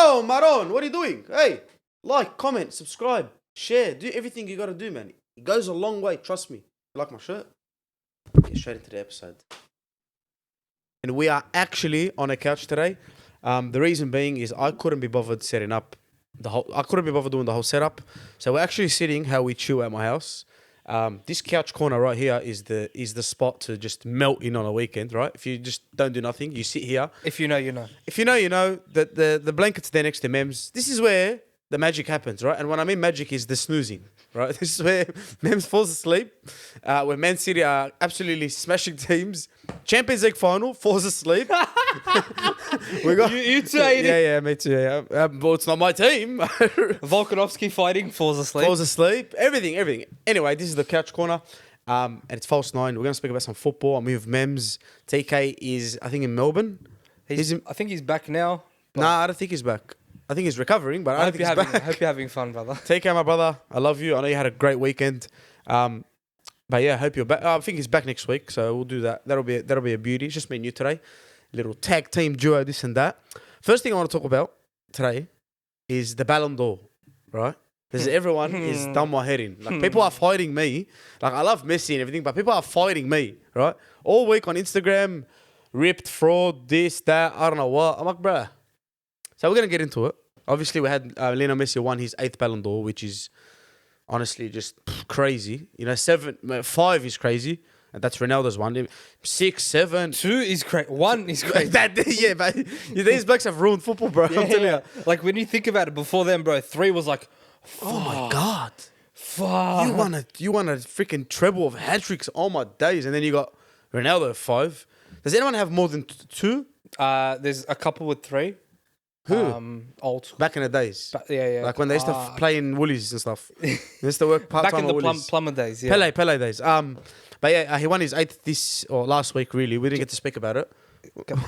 Yo, Maron, what are you doing? Hey, like, comment, subscribe, share, do everything you gotta do, man. It goes a long way, trust me. You like my shirt? Get straight into the episode. And we are actually on a couch today. The reason being is I couldn't be bothered setting up I couldn't be bothered doing the whole setup. So we're actually sitting how we chill at my house. This couch corner right here is the spot to just melt in on a weekend, right? If you just don't do nothing, you sit here. If you know, you know. If you know, you know. The blanket's there next to Mems. This is where the magic happens, right? And when I mean magic is the snoozing, right? This is where Mems falls asleep. When Man City are absolutely smashing teams. Champions League final, falls asleep. We got You too, ain't it? yeah, me too. Yeah. Well, it's not my team. Volkanovski fighting, falls asleep. Falls asleep. Everything. Anyway, this is the couch corner. And it's false 9. We're going to speak about some football. I'm with Mems. TK is, I think, in Melbourne. I think he's back now. Nah, I don't think he's back. I think he's recovering, but I don't think he's back. I hope you're having fun, brother. TK, my brother. I love you. I know you had a great weekend. But yeah, I hope you're back. I think he's back next week, so we'll do that. That'll be a beauty. It's just me and you today. Little tag team duo, this and that. First thing I want to talk about today is the BallonDor, right? Because everyone is done my head in. Like, people are fighting me. Like, I love Messi and everything, but people are fighting me, right? All week on Instagram, ripped, fraud, this, that, I don't know what. I'm like, bruh. So we're going to get into it. Obviously, we had Lionel Messi won his 8th BallonDor, which is honestly just crazy. You know, 5 is crazy. And that's Ronaldo's one. 6, 7. 2 is crazy. 1 is crazy. Yeah, but these blokes have ruined football, bro. I'm telling you. Like, when you think about it, before then, bro, 3 was like, oh my God. Fuck. You won a freaking treble of hat-tricks all my days. And then you got Ronaldo 5. Does anyone have more than 2? There's a couple with 3. Who? Old. Back in the days. Yeah. Like when they used to play in Woolies and stuff. They used to work part-time Back in at the Woolies. plumber days, yeah. Pele days. But yeah, he won his 8th last week, really. We didn't get to speak about it.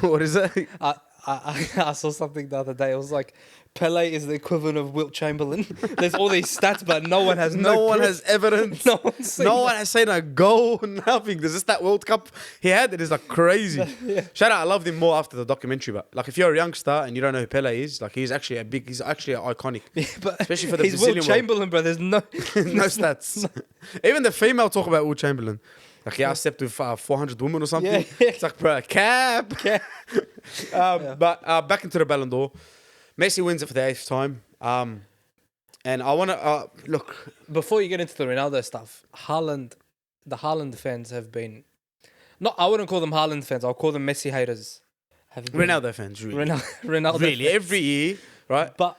What is it? I saw something the other day. It was like, Pele is the equivalent of Wilt Chamberlain. There's all these stats, but no one has no one has evidence. No one has seen a goal, nothing. There's just that World Cup he had. It is like crazy. Yeah. Shout out, I loved him more after the documentary. But like, if you're a youngster and you don't know who Pele is, like he's actually iconic. Yeah, but especially for the he's Brazilian Wilt Chamberlain, bro. There's no stats. Even the female talk about Wilt Chamberlain. Like, yeah, I slept with 400 women or something. Yeah. It's like, bro, cap. But back into the Ballon d'Or. Messi wins it for the 8th time. And I want to look. Before you get into the Ronaldo stuff, the Haaland fans have been... I wouldn't call them Haaland fans. I'll call them Messi haters. Ronaldo fans, really. Ronaldo really, fans. every year, right? But,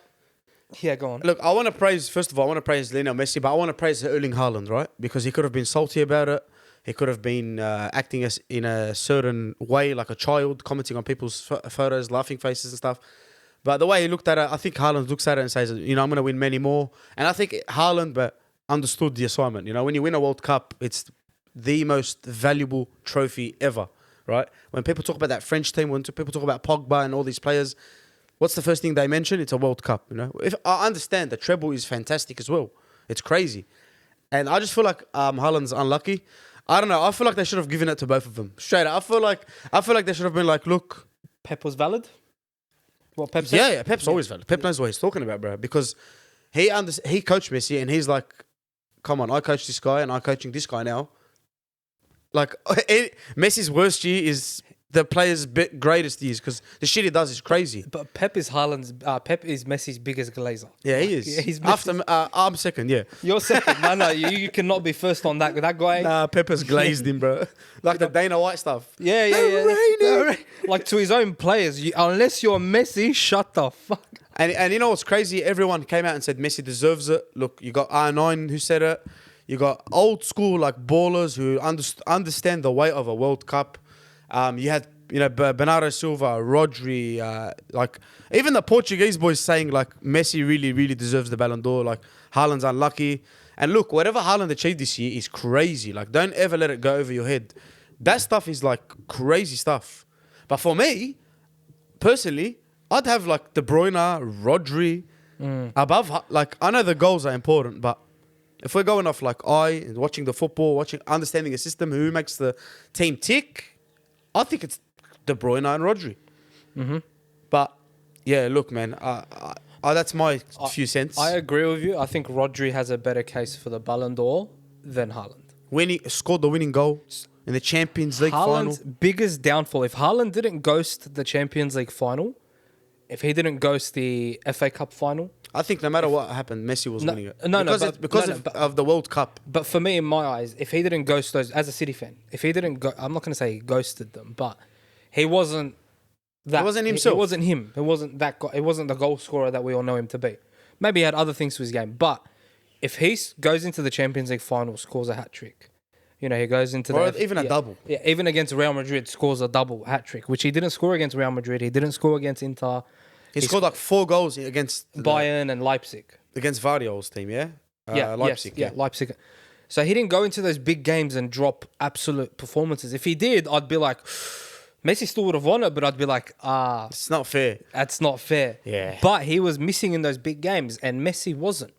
yeah, go on. Look, I want to praise, first of all, Lionel Messi, but I want to praise Erling Haaland, right? Because he could have been salty about it. He could have been acting as in a certain way, like a child, commenting on people's photos, laughing faces and stuff. But the way he looked at it, I think Haaland looks at it and says, you know, I'm going to win many more. And I think Haaland understood the assignment. You know, when you win a World Cup, it's the most valuable trophy ever, right? When people talk about that French team, when people talk about Pogba and all these players, what's the first thing they mention? It's a World Cup, you know? If I understand, the treble is fantastic as well. It's crazy. And I just feel like Haaland's unlucky. I don't know. I feel like they should have given it to both of them. Straight up. I feel like they should have been like, look. Pep was valid? What Pep said? Yeah, Pep's always valid. Pep knows what he's talking about, bro. Because he coached Messi and he's like, come on, I coached this guy and I'm coaching this guy now. Like, Messi's worst year is the player's greatest years because the shit he does is crazy. But Pep is Messi's biggest glazer. Yeah, he is. Yeah, he's after I'm second. Yeah, you're second. No, you cannot be first on that. That guy. Nah, Pep has glazed him, bro. Like the Dana White stuff. Yeah. Like to his own players. Unless you're Messi, shut the fuck. And you know what's crazy? Everyone came out and said Messi deserves it. Look, you got R9 who said it. You got old school like ballers who understand the weight of a World Cup. You had, you know, Bernardo Silva, Rodri, like even the Portuguese boys saying like Messi really, really deserves the Ballon d'Or. Like Haaland's unlucky. And look, whatever Haaland achieved this year is crazy. Like don't ever let it go over your head. That stuff is like crazy stuff. But for me, personally, I'd have like De Bruyne, Rodri above. Like I know the goals are important, but if we're going off like watching the football, understanding the system, who makes the team tick, I think it's De Bruyne and Rodri. Mm-hmm. But Yeah, look, man. That's my few cents. I agree with you. I think Rodri has a better case for the Ballon d'Or than Haaland. Scored the winning goal in the Champions League Haaland's final. biggest downfall, if Haaland didn't ghost the Champions League final, if he didn't ghost the FA Cup final, I think no matter what happened, Messi was winning it. Because of the World Cup. But for me, in my eyes, if he didn't ghost those, as a City fan, if he didn't go, I'm not going to say he ghosted them, but he wasn't that. It wasn't himself. It wasn't him. It wasn't that. It wasn't the goal scorer that we all know him to be. Maybe he had other things to his game, but if he goes into the Champions League final, scores a hat trick, he goes into a double. Yeah, even against Real Madrid, scores a double hat trick, which he didn't score against Real Madrid. He didn't score against Inter. He scored like 4 goals against Bayern and Leipzig. Against Vardiol's team, yeah? Leipzig. Yes, Leipzig. So he didn't go into those big games and drop absolute performances. If he did, I'd be like, Messi still would have won it, but I'd be like, it's not fair. That's not fair. Yeah. But he was missing in those big games, and Messi wasn't.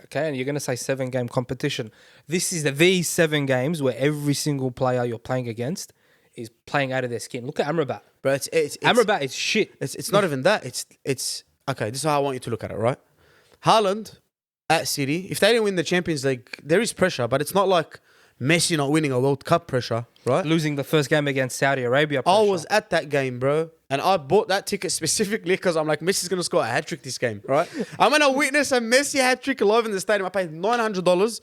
Okay, and you're going to say 7-game competition. This is the 7 games where every single player you're playing against is playing out of their skin. Look at Amrabat. Bro, Amrabat is shit. It's not even that. It's okay. This is how I want you to look at it, right? Haaland at City. If they didn't win the Champions League, there is pressure, but it's not like Messi not winning a World Cup pressure, right? Losing the first game against Saudi Arabia pressure. I was at that game, bro, and I bought that ticket specifically because I'm like, Messi's gonna score a hat trick this game, right? I'm gonna witness a Messi hat trick live in the stadium. I paid $900,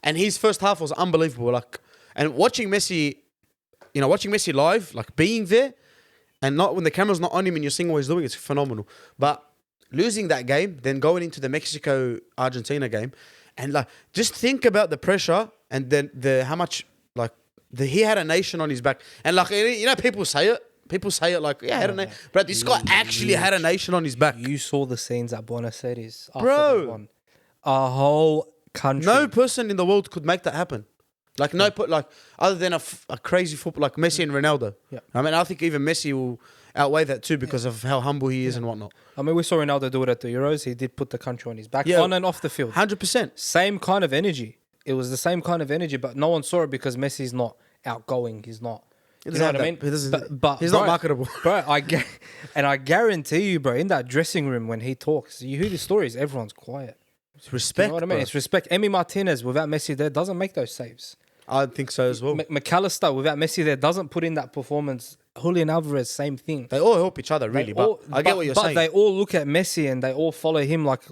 and his first half was unbelievable. Like, and watching Messi live, like being there. And not when the camera's not on him and you're seeing what he's doing, it's phenomenal. But losing that game, then going into the Mexico-Argentina game, and like just think about the pressure and then how much like he had a nation on his back. And like people say it like had a nation, but this guy actually had a nation on his back. You saw the scenes at Buenos Aires, bro. A whole country. No person in the world could make that happen. Like other than a crazy football like Messi and Ronaldo. Yeah. I mean, I think even Messi will outweigh that too because of how humble he is and whatnot. I mean, we saw Ronaldo do it at the Euros. He did put the country on his back, on and off the field. 100%. Same kind of energy. It was the same kind of energy, but no one saw it because Messi's not outgoing. He's not. You know what I mean? But he's not marketable. Bro, I guarantee you, bro, in that dressing room when he talks, you hear the stories, everyone's quiet. It's respect, you know what I mean? Bro. It's respect. Emi Martinez, without Messi there, doesn't make those saves. I think so as well. McAllister, without Messi there, doesn't put in that performance. Julian Alvarez, same thing. They all help each other, really. But I get what you're saying. But they all look at Messi and they all follow him like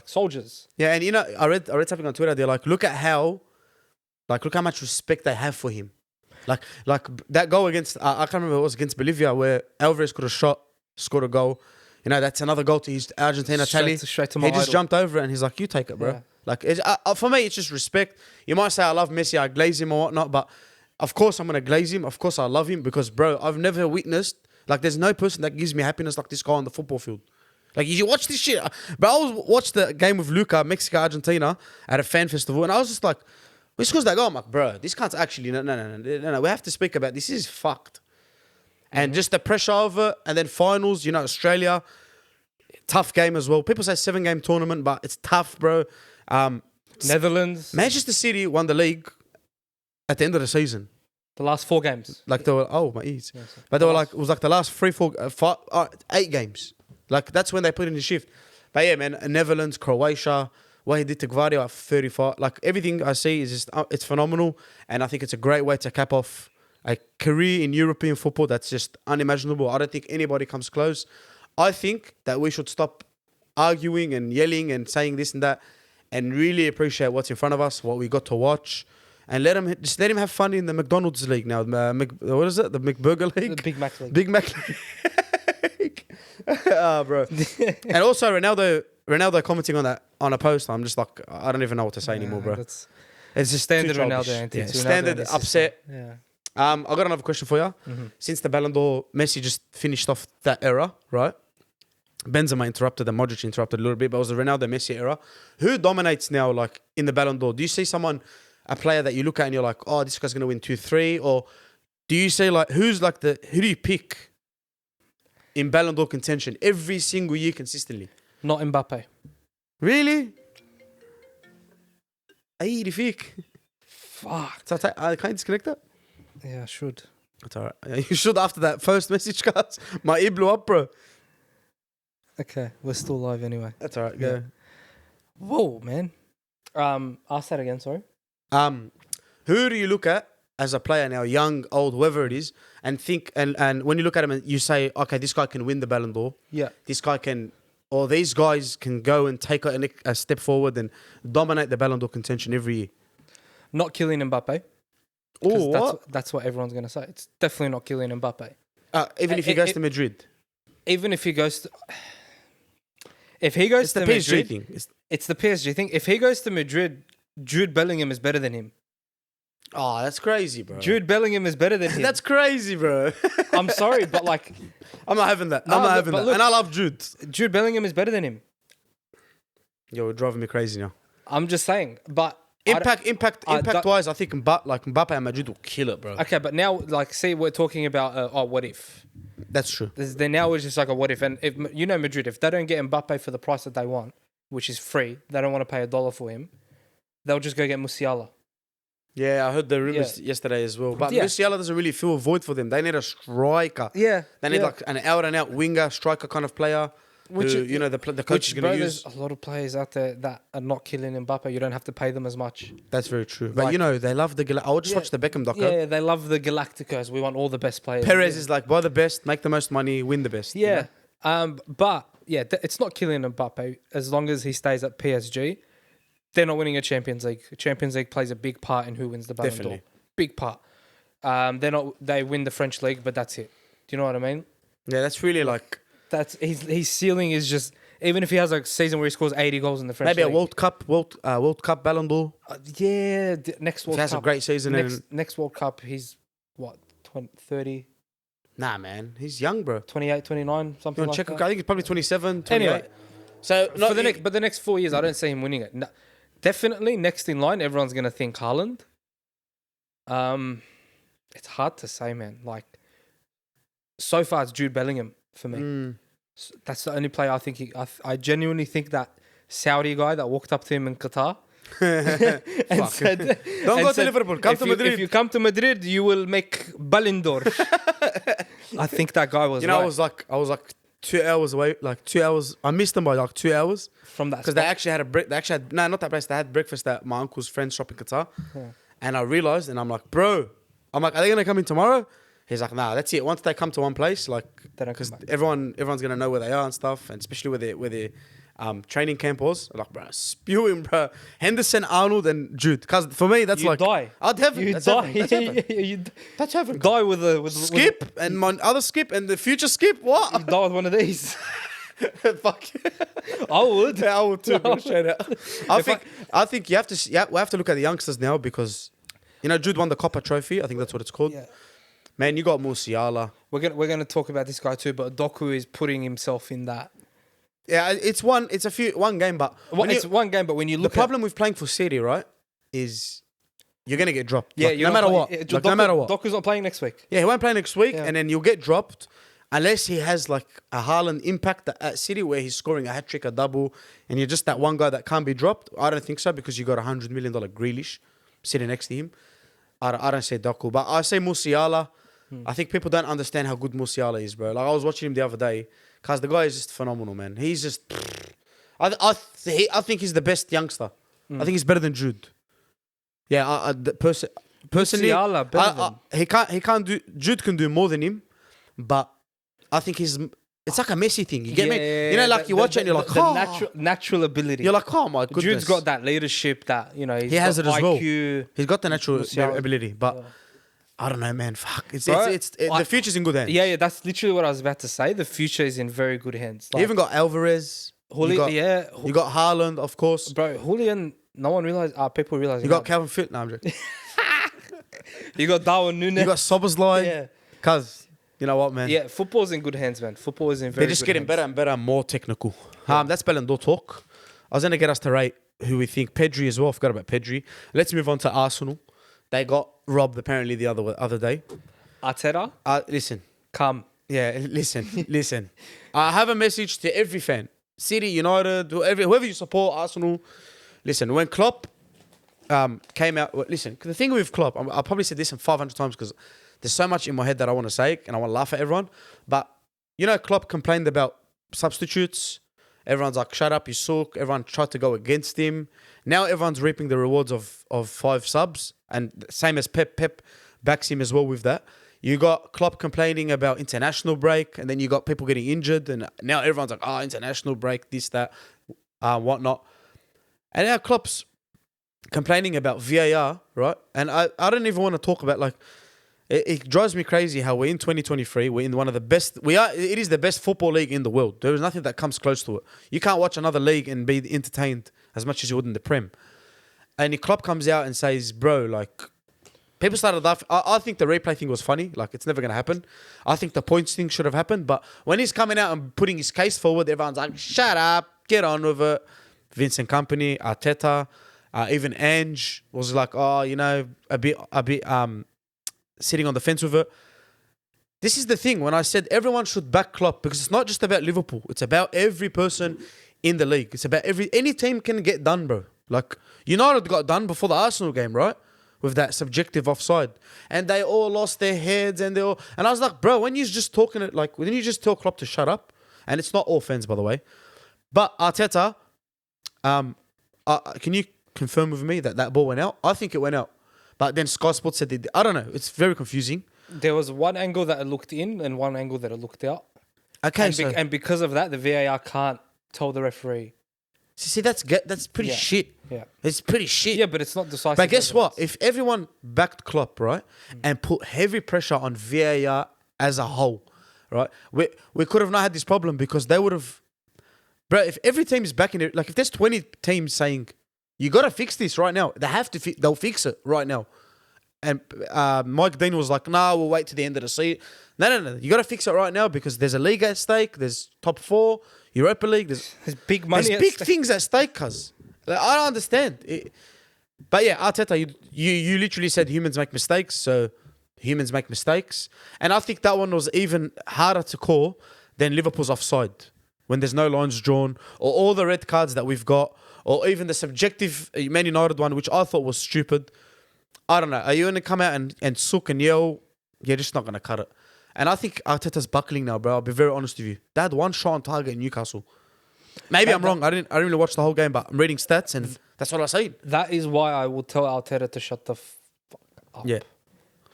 soldiers. Yeah, and I read something on Twitter. They're like, look how much respect they have for him. Like that goal against I can't remember, it was against Bolivia where Alvarez could have scored a goal. That's another goal to his Argentina tally. Straight to my He just idol. jumped over it and he's like, you take it, bro. Yeah. Like, for me, it's just respect. You might say I love Messi, I glaze him or whatnot, but of course I'm going to glaze him. Of course I love him because, bro, I've never witnessed, like, there's no person that gives me happiness like this guy on the football field. Like, you watch this shit. But I watched the game with Luca, Mexico, Argentina, at a fan festival, and I was just like, when he scores that goal, I'm like, bro, this can't actually, no, we have to speak about this. This is fucked. And just the pressure of it, and then finals, Australia, tough game as well. People say 7-game tournament, but it's tough, bro. Netherlands. Manchester City won the league at the end of the season. The last 4 games. Like they were, my ears. Yeah, but they were like, it was like the last 8 games. Like that's when they put in the shift. But yeah, man, Netherlands, Croatia, what he did to Gvardiol at 35. Like everything I see is just, it's phenomenal. And I think it's a great way to cap off a career in European football that's just unimaginable. I don't think anybody comes close. I think that we should stop arguing and yelling and saying this and that and really appreciate what's in front of us, what we got to watch, and let him have fun in the McDonald's League now. What is it? The McBurger League? The Big Mac League. Big Mac League. Bro. And also Ronaldo commenting on that on a post. I'm just like, I don't even know what to say anymore, bro. It's just standard too Ronaldo. yeah, standard upset. Yeah. I got another question for you. Mm-hmm. Since the BallonDor, Messi just finished off that era, right? Benzema interrupted and Modric interrupted a little bit, but it was the Ronaldo Messi era. Who dominates now, like in the BallonDor? Do you see a player that you look at and you're like, oh, this guy's gonna win 2-3, or do you say like who do you pick in BallonDor contention every single year consistently? Not Mbappe. Really? Ay, die fick. Fuck. So I can't disconnect that. Yeah, I should. That's alright. You should after that first message, guys. My ear blew up, bro. Okay, we're still live anyway. That's all right. Go. Whoa, man. Ask that again. Sorry. Who do you look at as a player now, young, old, whoever it is, and think and when you look at him and you say, okay, this guy can win the Ballon d'Or. Yeah. This guy can, or these guys can go and take a step forward and dominate the Ballon d'Or contention every year. Not Kylian Mbappe. Oh, what? That's what everyone's gonna say. It's definitely not Kylian Mbappe. Even if he goes to Madrid. Even if he goes to, if he goes It's to the Madrid, PSG thing. it's the PSG thing. If he goes to Madrid, Jude Bellingham is better than him. Oh, that's crazy, bro. Jude Bellingham is better than him. That's crazy, bro. I'm sorry, but like, I'm not having that. No, I'm not look, having but that. look- And I love Jude. Jude Bellingham is better than him. Yo, we're driving me crazy now. I'm just saying, but I Impact wise, I think Mbappe and Madrid will kill it, bro. okay, but now, like, see, we're talking about, what if? That's true. Then now it's just like a what if. And if you know Madrid, if they don't get Mbappe for the price that they want, which is free, they don't want to pay $1 for him, they'll just go get Musiala. Yeah, I heard the rumors yesterday as well. But Yeah. Musiala doesn't really fill a void for them. They need a striker. Yeah. They need like an out and out winger, striker kind of player. Which Who, is- you know, the coach is going to use. There's a lot of players out there that are not killing Mbappe. You don't have to pay them as much. That's very true. But Like- you know, they love the. I would just Yeah. watch the Beckham doco. Yeah, they love the Galacticos. We want all the best players. Perez yeah. is like, buy the best, make the most money, win the best. you Yeah. know? But yeah, it's not killing Mbappe as long as he stays at PSG. They're not winning a Champions League. Champions League plays a big part in who wins the Ballon d'Or. Definitely. Big part. They win the French league, but that's it. Do you know what I mean? Yeah, that's really like That's his ceiling is just, even if he has a season where he scores 80 goals in the French maybe league. a World Cup Ballon d'Or. Next If World he has Cup. a great season. Next World Cup, he's what, 20, 30, Nah, man, he's young, bro. 28, 29, You something want like to check? that. I think it's probably 27, 28. Anyway, So for the next 4 years, I don't see him winning it. No, definitely next in line, everyone's gonna think Haaland. It's hard to say, man. Like, so far it's Jude Bellingham for me. That's the only player I think I genuinely think that Saudi guy that walked up to him in Qatar and said, Don't go to Liverpool, come to Madrid. If you come to Madrid, you will make BallonD'or. I think that guy was You know, right. I was like 2 hours away, like 2 hours. I missed them by like 2 hours From that because they actually had not that place. They had breakfast at my uncle's friend's shop in Qatar, and I realized, and I'm like, bro, I'm like, are they gonna come in tomorrow? He's like, nah, that's it. Once they come to one place, like, They don't come because back. everyone's gonna know where they are and stuff, and especially where their training camp was. I'm like, bro, spewing, bro. Henderson, Arnold, and Jude. Because for me, that's You like die. I'd heaven. You That's die. heaven. That's heaven. You That's heaven. die with Skip and my other Skip and the future Skip. What? you die with one of these. Fuck. I would. Yeah, I would too, bro. Straight out. I think we have to look at the youngsters now because, you know, Jude won the Copper Trophy. I think that's what it's called. Yeah. Man, you got Musiala. We're gonna talk about this guy too, but Doku is putting himself in that. Yeah, it's one game, but It's one game, but when you the look problem with playing for City, right, is you're gonna get dropped. yeah, Like, you're no not matter play- what. yeah, Like, no matter what. Doku's not playing next week. Yeah, he won't play next week, Yeah. and then you'll get dropped unless he has like a Haaland impact at City where he's scoring a hat trick, a double, and you're just that one guy that can't be dropped. I don't think so because you got $100 million Grealish sitting next to him. I don't say Doku, but I say Musiala. I think people don't understand how good Musiala is, bro. Like I was watching him the other day, cause the guy is just phenomenal, man. He's just, I think he's the best youngster. I think he's better than Jude. Yeah, personally, Musiala better he can't do. Jude can do more than him, but I think it's like a Messi thing. You get me? You know, like you watch it and you're like, oh, natural ability. you're like, oh my goodness. Jude's got that leadership that He has it as well. IQ. He's got the natural Musiala. ability, but I don't know, man. Fuck, Bro, the future's in good hands. Yeah, that's literally what I was about to say. The future is in very good hands. You even got Alvarez. You got Haaland, of course. Bro, Julian. No one realized. People realize. You got Calvin Phillips. No, I'm joking. You got Darwin Núñez. You got Soboslai. Yeah. Cause you know what, man. Yeah, football's in good hands, man. Football is in very. They're just good getting hands. better and better, and more technical. That's Ballon d'Or talk. I was gonna get us to rate who we think. Pedri as well. I forgot about Pedri. Let's move on to Arsenal. They got robbed apparently the other day. Arteta, Listen. come. Yeah, listen. I have a message to every fan. City, United, whoever you support, Arsenal. Listen, when Klopp came out... Listen, the thing with Klopp, I'll probably said this 500 times because there's so much in my head that I want to say and I want to laugh at everyone. But, you know, Klopp complained about substitutes. Everyone's like, shut up, you suck. Everyone tried to go against him. Now everyone's reaping the rewards of 5 subs. And same as Pep. Pep backs him as well with that. You got Klopp complaining about international break. And then you got people getting injured. And now everyone's like, international break, this, that, whatnot. And now Klopp's complaining about VAR, right? And I don't even want to talk about, like, it drives me crazy how we're in 2023. We're in one of the best. It is the best football league in the world. There is nothing that comes close to it. You can't watch another league and be entertained as much as you would in the Prem. And Klopp comes out and says, bro, like, people started laughing. I think the replay thing was funny. Like, it's never going to happen. I think the points thing should have happened. But when he's coming out and putting his case forward, everyone's like, shut up, get on with it. Vincent Kompany, Arteta, even Ange was like, a bit, sitting on the fence with it. This is the thing when I said everyone should back Klopp, because it's not just about Liverpool. It's about every person in the league. It's about any team can get done, bro. Like, United got done before the Arsenal game, right? With that subjective offside. And they all lost their heads and I was like, bro, when you just talking it, like, when you just tell Klopp to shut up, and it's not all fans, by the way. But Arteta, can you confirm with me that ball went out? I think it went out. But then Sky Sports said, I don't know. It's very confusing. There was one angle that it looked in and one angle that it looked out. Okay, and because of that, the VAR can't tell the referee. See, that's pretty shit. Yeah. It's pretty shit. Yeah, but it's not decisive. But guess what? If everyone backed Klopp, right, and put heavy pressure on VAR as a whole, right, we could have not had this problem, because they would have... Bro, if every team is backing it, like, if there's 20 teams saying, you got to fix this right now, they'll fix it right now. And Mike Dean was like, no, we'll wait to the end of the season. No. You got to fix it right now, because there's a league at stake. There's top 4, Europa League. There's big money. There's big things at stake, cuz. Like, I don't understand. But yeah, Arteta, you literally said humans make mistakes, so humans make mistakes. And I think that one was even harder to call than Liverpool's offside, when there's no lines drawn, or all the red cards that we've got, or even the subjective Man United one, which I thought was stupid. I don't know. Are you going to come out and sook and yell? You're just not going to cut it. And I think Arteta's buckling now, bro. I'll be very honest with you. They had one shot on target in Newcastle. Maybe I'm wrong. I didn't really watch the whole game, but I'm reading stats and that's what I said. That is why I will tell Arteta to shut the fuck up. Yeah.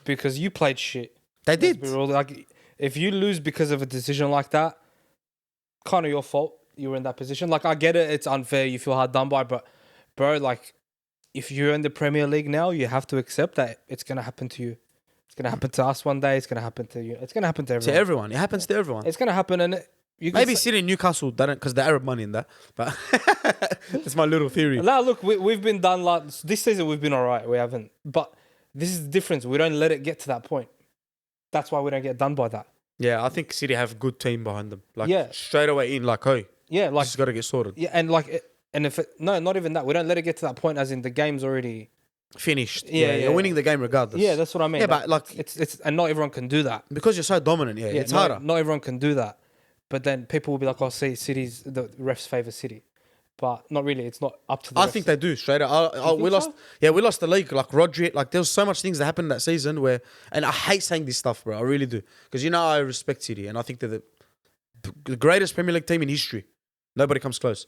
Because you played shit. They did. Like, if you lose because of a decision like that, kind of your fault. You were in that position. Like, I get it. It's unfair. You feel hard done by, but bro, like, if you're in the Premier League now, you have to accept that it's going to happen to you. It's going to happen to us one day. It's going to happen to you. It's going to happen to everyone. To everyone. It happens to everyone. It's going to happen. And maybe City and Newcastle don't, because the Arab money in that. But that's my little theory. Now, look, we've been done like this season. We've been all right. We haven't. But this is the difference. We don't let it get to that point. That's why we don't get done by that. Yeah, I think City have a good team behind them. Like, yeah. Straight away in, like, hey. Yeah, like, it's got to get sorted. Yeah, and like, not even that. We don't let it get to that point, as in the game's already finished. Yeah, you're winning the game regardless. Yeah, that's what I mean. Yeah, but like, it's and not everyone can do that, because you're so dominant. Yeah, it's harder. Not everyone can do that, but then people will be like, "Oh, see, City's the refs favor City," but not really. It's not up to the refs. I think they do straight up. We lost. Yeah, we lost the league. Like Rodri, like there was so much things that happened that season where, and I hate saying this stuff, bro. I really do, because I respect City and I think they're the greatest Premier League team in history. Nobody comes close.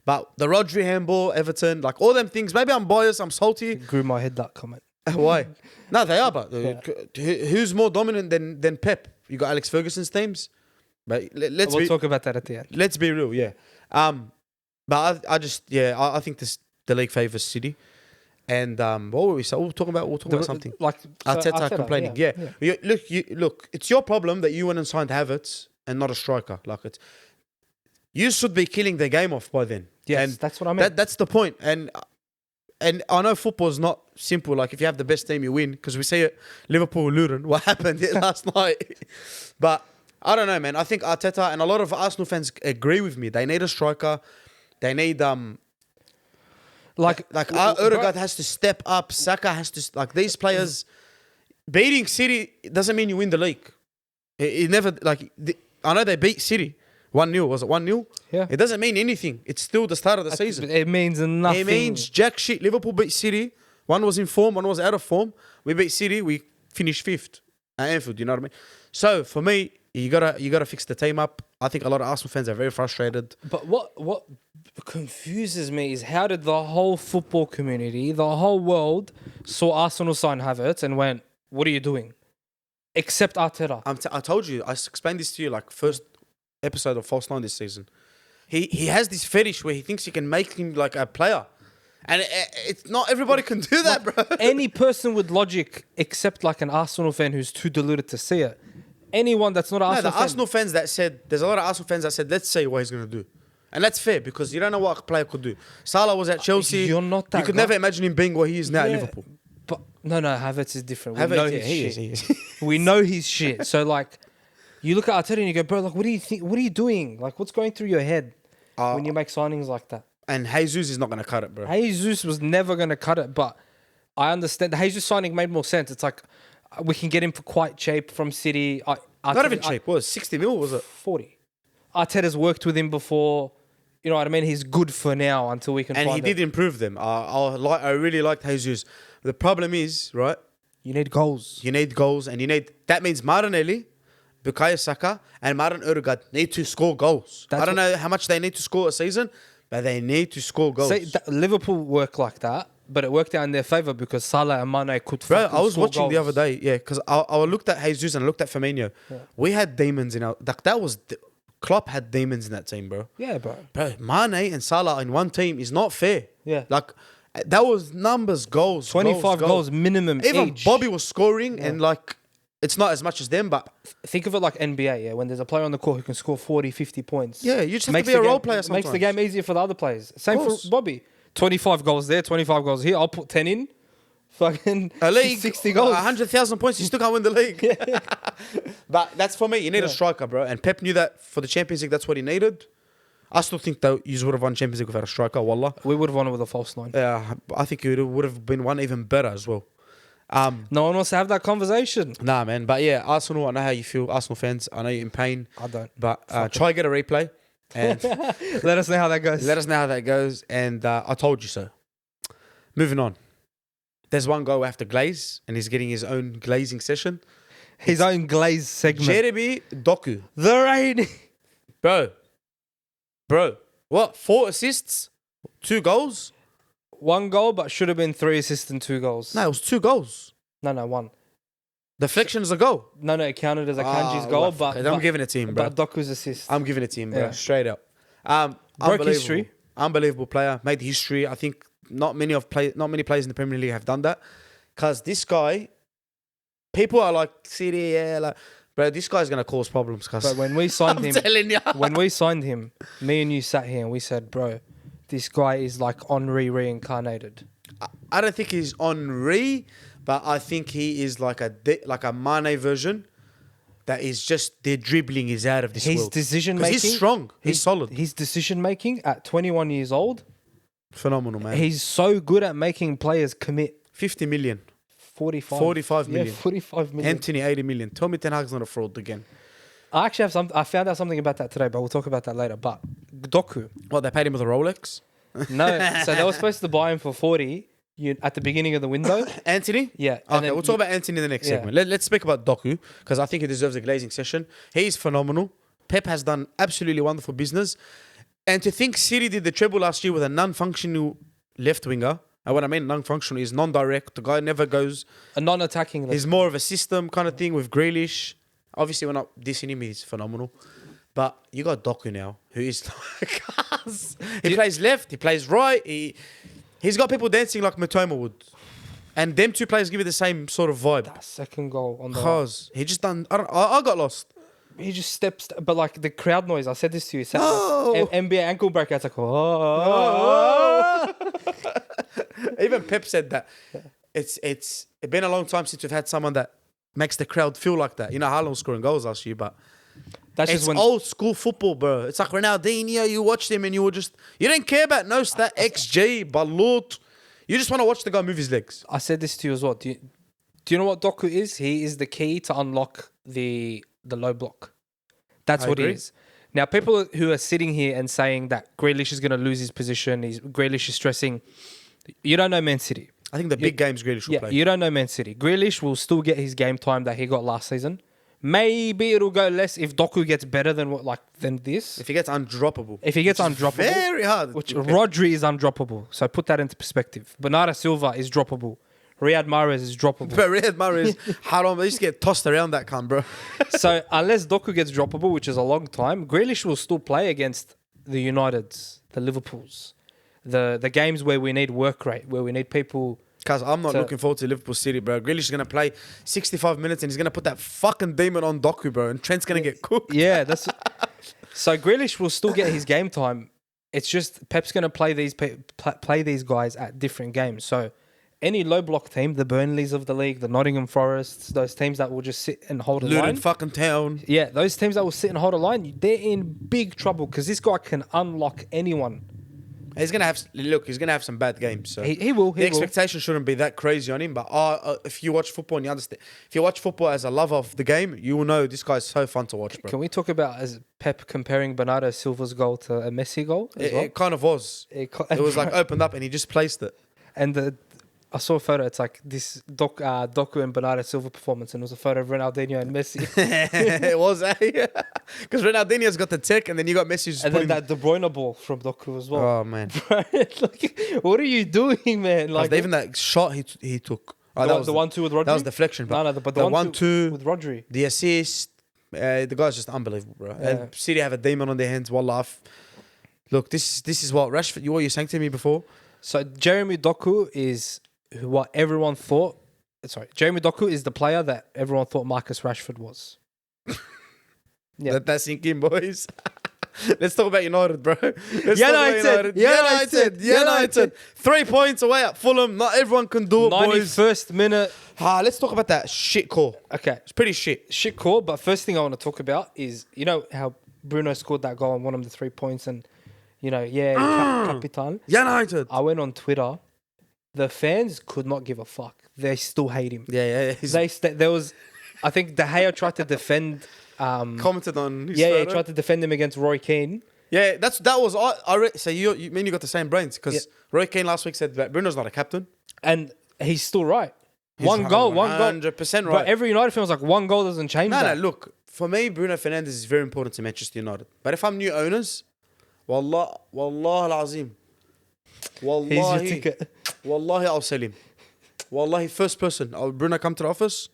But the Rodri handball, Everton, like all them things. Maybe I'm biased. I'm salty. It grew my head, that comment. Why? No, they are. But who's more dominant than Pep? You got Alex Ferguson's teams. But we'll talk about that at the end. Let's be real, yeah. But I think the league favours City. And what were we saying? We'll talk about something. Like Arteta complaining. Yeah. Look, it's your problem that you went and signed Havertz and not a striker. Like you should be killing the game off by then. Yes, and that's what I mean. That's the point. And I know football is not simple. Like if you have the best team, you win. Because we see it, Liverpool, Luton, what happened last night. But I don't know, man. I think Arteta and a lot of Arsenal fans agree with me. They need a striker. They need Odegaard has to step up. Saka has to, like, these players. Beating City doesn't mean you win the league. It never, like, I know they beat City 1-0. Was it 1-0? Yeah. It doesn't mean anything. It's still the start of the season. It means nothing. It means jack shit. Liverpool beat City. One was in form, one was out of form. We beat City. We finished 5th at Anfield. You know what I mean? So for me, You gotta fix the team up. I think a lot of Arsenal fans are very frustrated. But what confuses me is how did the whole football community, the whole world, saw Arsenal sign Havertz and went, "What are you doing?" Except Arteta. I told you, I explained this to you like first episode of False Line this season. He has this fetish where he thinks he can make him like a player. And it's not everybody can do that, bro. Any person with logic, except like an Arsenal fan who's too deluded to see it. Anyone that's not an Arsenal fan. Arsenal fans that said, there's a lot of Arsenal fans that said, let's see what he's going to do. And that's fair because you don't know what a player could do. Salah was at Chelsea. You're not that You could guy. never imagine him being what he is now at Liverpool. But no, Havertz is different. We Havertz, know yeah, he's he shit. is. We know he's shit. So like, you look at Arteta and you go, bro, like, what do you think? What are you doing? Like, what's going through your head when you make signings like that? And Jesus is not going to cut it, bro. Jesus was never going to cut it, but I understand the Jesus signing made more sense. It's like we can get him for quite cheap from City. Not even cheap. What was it? 60 mil, was it? 40. Arteta's worked with him before. You know what I mean? He's good for now until we can And find he did improve them. I really liked Jesus. The problem is, right? You need goals. You need goals, and that means Martinelli, Bukayo Saka, and Martin Odegaard need to score goals. I don't know how much they need to score a season, but they need to score goals. See, Liverpool work like that, but it worked out in their favour because Salah and Mane could Bro, fucking I was score watching goals. the other day, yeah, because I looked at Jesus and I looked at Firmino. Yeah. We had demons in our... Klopp had demons in that team, bro. Yeah, bro. Bro, Mane and Salah in one team is not fair. Yeah. Like, that was numbers, goals, 25 goals minimum Even each. Bobby was scoring and like... It's not as much as them, but... Think of it like NBA, yeah? When there's a player on the court who can score 40, 50 points. Yeah, you just have Makes to be a the role game- player sometimes. Makes the game easier for the other players. Same for course. Bobby. 25 goals there, 25 goals here. I'll put 10 in. Fucking A league, 60 goals. 100,000 points, you still can't win the league. But that's for me. You need a striker, bro. And Pep knew that for the Champions League, that's what he needed. I still think that you would have won Champions League without a striker, wallah. We would have won it with a false line. I think it would have been one even better as well. No one wants to have that conversation. Nah, man. But yeah, Arsenal, I know how you feel. Arsenal fans, I know you're in pain. I don't. But try get a replay. And Let us know how that goes. let us know how that goes. And I told you so. Moving on. There's one guy we have to glaze, and he's getting his own glazing session. His own glaze segment. Jeremy Doku. The rain. Bro. What? 4 assists? 2 goals? 1 goal, but should have been 3 assists and 2 goals. No, it was 2 goals. No, 1. Deflection's a goal. No, it counted as a Kanji's goal, but I'm giving it to him, bro. but Doku's assist. I'm giving it to him, bro. Yeah. Straight up. Broke Unbelievable. history. Unbelievable player. Made history. I think not many players in the Premier League have done that. Because this guy, people are like, City, yeah, like, bro, this guy's gonna cause problems. Cause But when we signed him, telling ya. when we signed him, me and you sat here and we said, bro, this guy is like Henri reincarnated. I don't think he's Henri, but I think he is like a Mane version. That is just their dribbling is out of this His world. decision 'Cause making, he's strong. He's solid. His decision making at 21 years old, Phenomenal, man. he's so good at making players commit. 50 million. 45. 45 million. Yeah, 45 million. Antony, 80 million. Tell me Ten Hag's not a fraud again. I actually have I found out something about that today, but we'll talk about that later. But Doku, What, they paid him with a Rolex? no, so they were supposed to buy him for 40 at the beginning of the window. Antony? Yeah. and Okay, then we'll talk about Antony in the next Yeah. segment. Let's speak about Doku, because I think he deserves a glazing session. He's phenomenal. Pep has done absolutely wonderful business. And to think City did the treble last year with a non-functional left winger, and what I mean non-functional is non-direct, the guy never goes, a non-attacking left. he's more of a system kind of thing with Grealish. Obviously, we're not dissing him, he's phenomenal. But you got Doku now, who is like, he plays left, he plays right, he's got people dancing like Matoma would. And them two players give you the same sort of vibe. That second goal on the right. Cause he just done. I got lost. He just steps, but like the crowd noise. I said this to you. Oh. NBA ankle breakout. It's like, oh. Even Pep said that. It's been a long time since we've had someone that makes the crowd feel like that. You know, Haaland was scoring goals last year, but That's it's just when old school football, bro. It's like Ronaldinho. You watched him and you didn't care about no stat, XG, Balut. You just want to watch the guy move his legs. I said this to you as well. Do you know what Doku is? He is the key to unlock the low block. That's I what agree. he is. Now, people who are sitting here and saying that Grealish is going to lose his position, Grealish is stressing. You don't know Man City. I think the big games Grealish will play. You don't know Man City. Grealish will still get his game time that he got last season, Maybe it'll go less if Doku gets better than this. If he gets undroppable. If he gets which is undroppable, very hard. which Rodri is undroppable. So put that into perspective. Bernardo Silva is droppable. Riyad Mahrez is droppable. But Riyad Mahrez, how long? They just get tossed around that cunt, bro. So unless Doku gets droppable, which is a long time, Grealish will still play against the Uniteds, the Liverpools, the games where we need work rate, where we need people. Because I'm not looking forward to Liverpool City, bro. Grealish is going to play 65 minutes and he's going to put that fucking demon on Doku, bro. And Trent's going to get cooked. Yeah, that's... So Grealish will still get his game time. It's just Pep's going to play these guys at different games. So any low block team, the Burnleys of the league, the Nottingham Forests, those teams that will just sit and hold a line. Luton fucking town. Yeah, those teams that will sit and hold a line, they're in big trouble because this guy can unlock anyone. He's gonna have some bad games. So He will. the expectation shouldn't be that crazy on him. But if you watch football and you understand, if you watch football as a lover of the game, you will know this guy's so fun to watch, bro. Can we talk about as Pep comparing Bernardo Silva's goal to a Messi goal? It kind of was. It was like opened up and he just placed it. And I saw a photo. It's like this Doku and Bernardo Silva performance, and it was a photo of Ronaldinho and Messi. It was, because Ronaldinho's got the tech, and then you got Messi just and then that De Bruyne ball from Doku as well. Oh man, like, what are you doing, man? Like even that shot he took. The 1-2 with Rodri. That was deflection, bro. No, but the 1-2 with Rodri. The assist, the guy's just unbelievable, bro. Yeah. And City have a demon on their hands. Wallah. Look, this is what Rashford. What you saying to me before? So Jeremy Doku is what everyone thought. Sorry, Jeremy Doku is the player that everyone thought Marcus Rashford was. Yeah, that's sinking, boys. Let's talk about United, bro. United. 3 points away at Fulham. Not everyone can do it, boys. 91st minute. Let's talk about that shit call. Okay, It's pretty shit. shit call. But first thing I want to talk about is how Bruno scored that goal and won him the 3 points, and Capitan. United. I went on Twitter. The fans could not give a fuck. They still hate him. Yeah. There was, I think De Gea tried to defend. Commented on his he photo. tried to defend him against Roy Keane. Yeah, that was. So you got the same brains because Roy Keane last week said that Bruno's not a captain, and he's still right. He's one goal, 100% right. But every United fan was like, one goal doesn't change that. No. Look, for me, Bruno Fernandes is very important to Manchester United. But if I'm new owners, Wallah al-Azim. Here's your ticket. Wallahi, I'll sell him. Wallahi, first person. Bruno come to the office.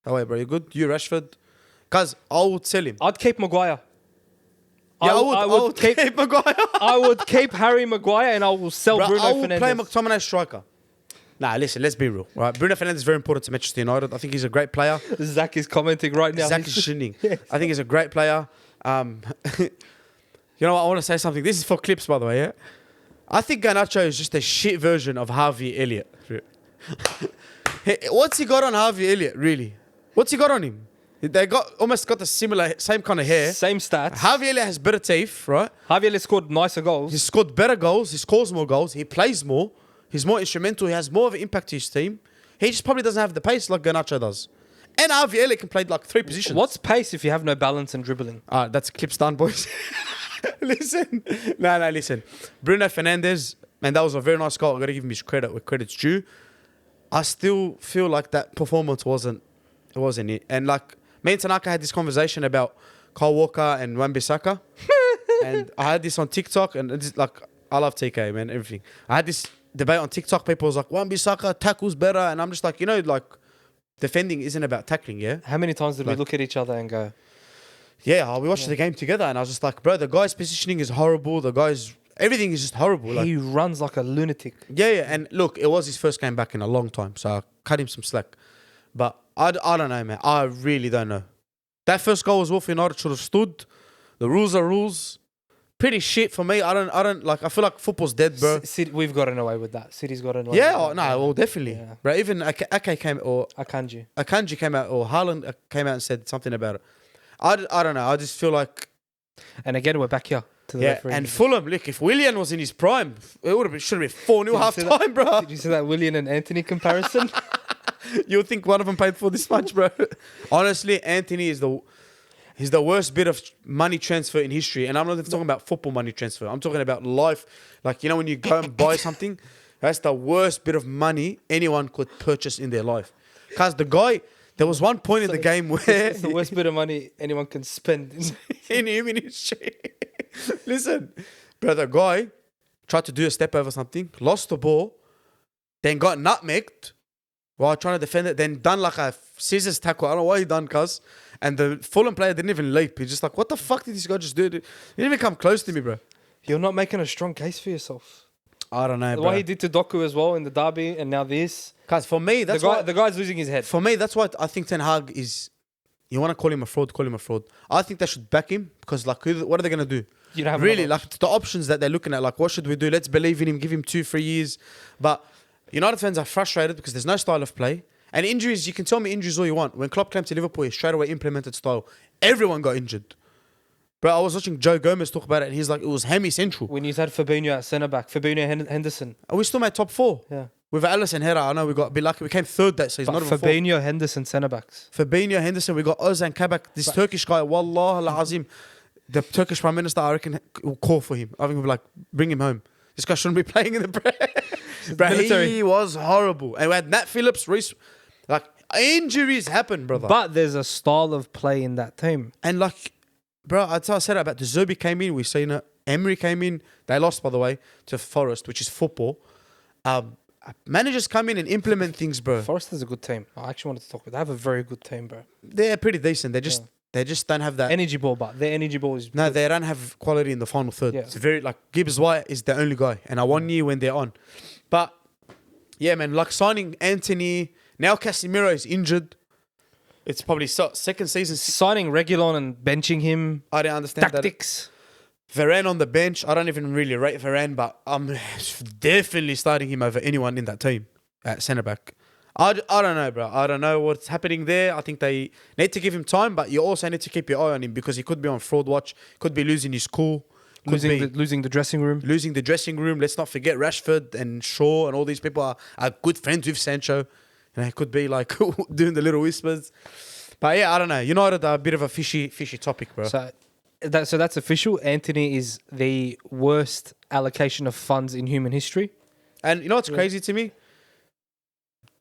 Oh, wait, bro, you good? You Rashford? Cause I would sell him. I'd keep Maguire. Yeah, I would keep Maguire. I would keep Harry Maguire and I will sell Bruno Fernandes. I will Fernandes. play McTominay striker. Nah, listen, let's be real. Right? Bruno Fernandes is very important to Manchester United. I think he's a great player. Zach is commenting right now. Zach is shitting. I think he's a great player. You know what? I want to say something. This is for clips, by the way, yeah? I think Garnacho is just a shit version of Harvey Elliott. What's he got on Harvey Elliott, really? What's he got on him? They almost got the same kind of hair. Same stats. Harvey Elliott has better teeth, right? Harvey Elliott scored nicer goals. He scored better goals. He scores more goals. He plays more. He's more instrumental. He has more of an impact to his team. He just probably doesn't have the pace like Garnacho does. And Harvey Elliott can play like 3 positions. What's pace if you have no balance and dribbling? That's clips done, boys. Listen. Listen. Bruno Fernandes, man, that was a very nice goal. I got to give him his credit where credit's due. I still feel like that performance wasn't it. And like, me and Tanaka had this conversation about Kyle Walker and Wan-Bissaka. And I had this on TikTok, and it's like, I love TK, man, everything. I had this debate on TikTok. People was like, Wan-Bissaka tackles better. And I'm just like, like, defending isn't about tackling, yeah? How many times did we look at each other and go... Yeah, we watched the game together, and I was just like, bro, the guy's positioning is horrible. Everything is just horrible. He runs like a lunatic. Yeah. And look, it was his first game back in a long time, so I cut him some slack. But I don't know, man. I really don't know. That first goal as well for United should have stood. The rules are rules. Pretty shit for me. I don't like. I feel like football's dead, bro. We've gotten away with that. City's gotten away. Yeah, well, definitely. Yeah. Bro, even Ake came or Akanji came out, or Haaland came out and said something about it. I don't know. I just feel like... And again, we're back here to the referee. And Fulham, look, if Willian was in his prime, it should have been 4-0 half time, bro. Did you see that Willian and Antony comparison? You would think one of them paid for this much, bro. Honestly, Antony is he's the worst bit of money transfer in history. And I'm not even talking about football money transfer. I'm talking about life. Like, when you go and buy something, that's the worst bit of money anyone could purchase in their life. Because the guy... There was one point in the game where It's the worst bit of money anyone can spend. in human history. Listen, bro, the guy tried to do a step over something, lost the ball, then got nutmegged while trying to defend it, then done like a scissors tackle. I don't know what he done, cuz. And the Fulham player didn't even leap. He's just like, what the fuck did this guy just do? He didn't even come close to me, bro. You're not making a strong case for yourself. I don't know, bro. What he did to Doku as well in the derby, and now this. Cuz for me, that's why the guy's losing his head. For me, that's why I think Ten Hag is. You want to call him a fraud? Call him a fraud. I think they should back him because, like, what are they gonna do? You don't have Really, another like the options that they're looking at. Like, what should we do? Let's believe in him. Give him 2-3 years. But United fans are frustrated because there's no style of play and injuries. You can tell me injuries all you want. When Klopp came to Liverpool, he straight away implemented style. Everyone got injured. Bro, I was watching Joe Gomez talk about it, and he's like, it was hemi-central. When you had Fabinho at centre back, Fabinho Henderson. And we still made top 4. Yeah. With Alisson Herrera, I know we got a bit lucky. We came third that season. But Not even fourth. Fabinho Henderson centre backs. Fabinho, Henderson, we got Ozan Kabak, this Turkish guy, Wallah al-Azim. The Turkish Prime Minister, I reckon, will call for him. I think we'll be like, bring him home. This guy shouldn't be playing in the Bro, he was horrible. And we had Nat Phillips, Reece. Like, injuries happen, brother. But there's a style of play in that team. And like, bro, I said about the Zerbi came in, we've seen it. Emery came in. They lost, by the way, to Forest, which is football. Managers come in and implement things, bro. Forest is a good team. I actually wanted to talk about. They have a very good team, bro. They're pretty decent. They just don't have that energy ball, but their energy ball is no. They don't have quality in the final third. Yeah. It's very like Gibbs White is the only guy, and I 1 year when they're on. But yeah, man, like signing Antony now. Casemiro is injured. It's probably second season. signing Reguilon and benching him. I don't understand Tactics. that. Varane on the bench. I don't even really rate Varane, but I'm definitely starting him over anyone in that team at centre back. I don't know, bro. I don't know what's happening there. I think they need to give him time, but you also need to keep your eye on him because he could be on fraud watch, could be losing his cool, Losing the dressing room. Losing the dressing room. Let's not forget Rashford and Shaw and all these people are good friends with Sancho. And it could be like doing the little whispers. But yeah, I don't know. United are a bit of a fishy topic, bro. So that's official. Antony is the worst allocation of funds in human history. And you know what's crazy to me?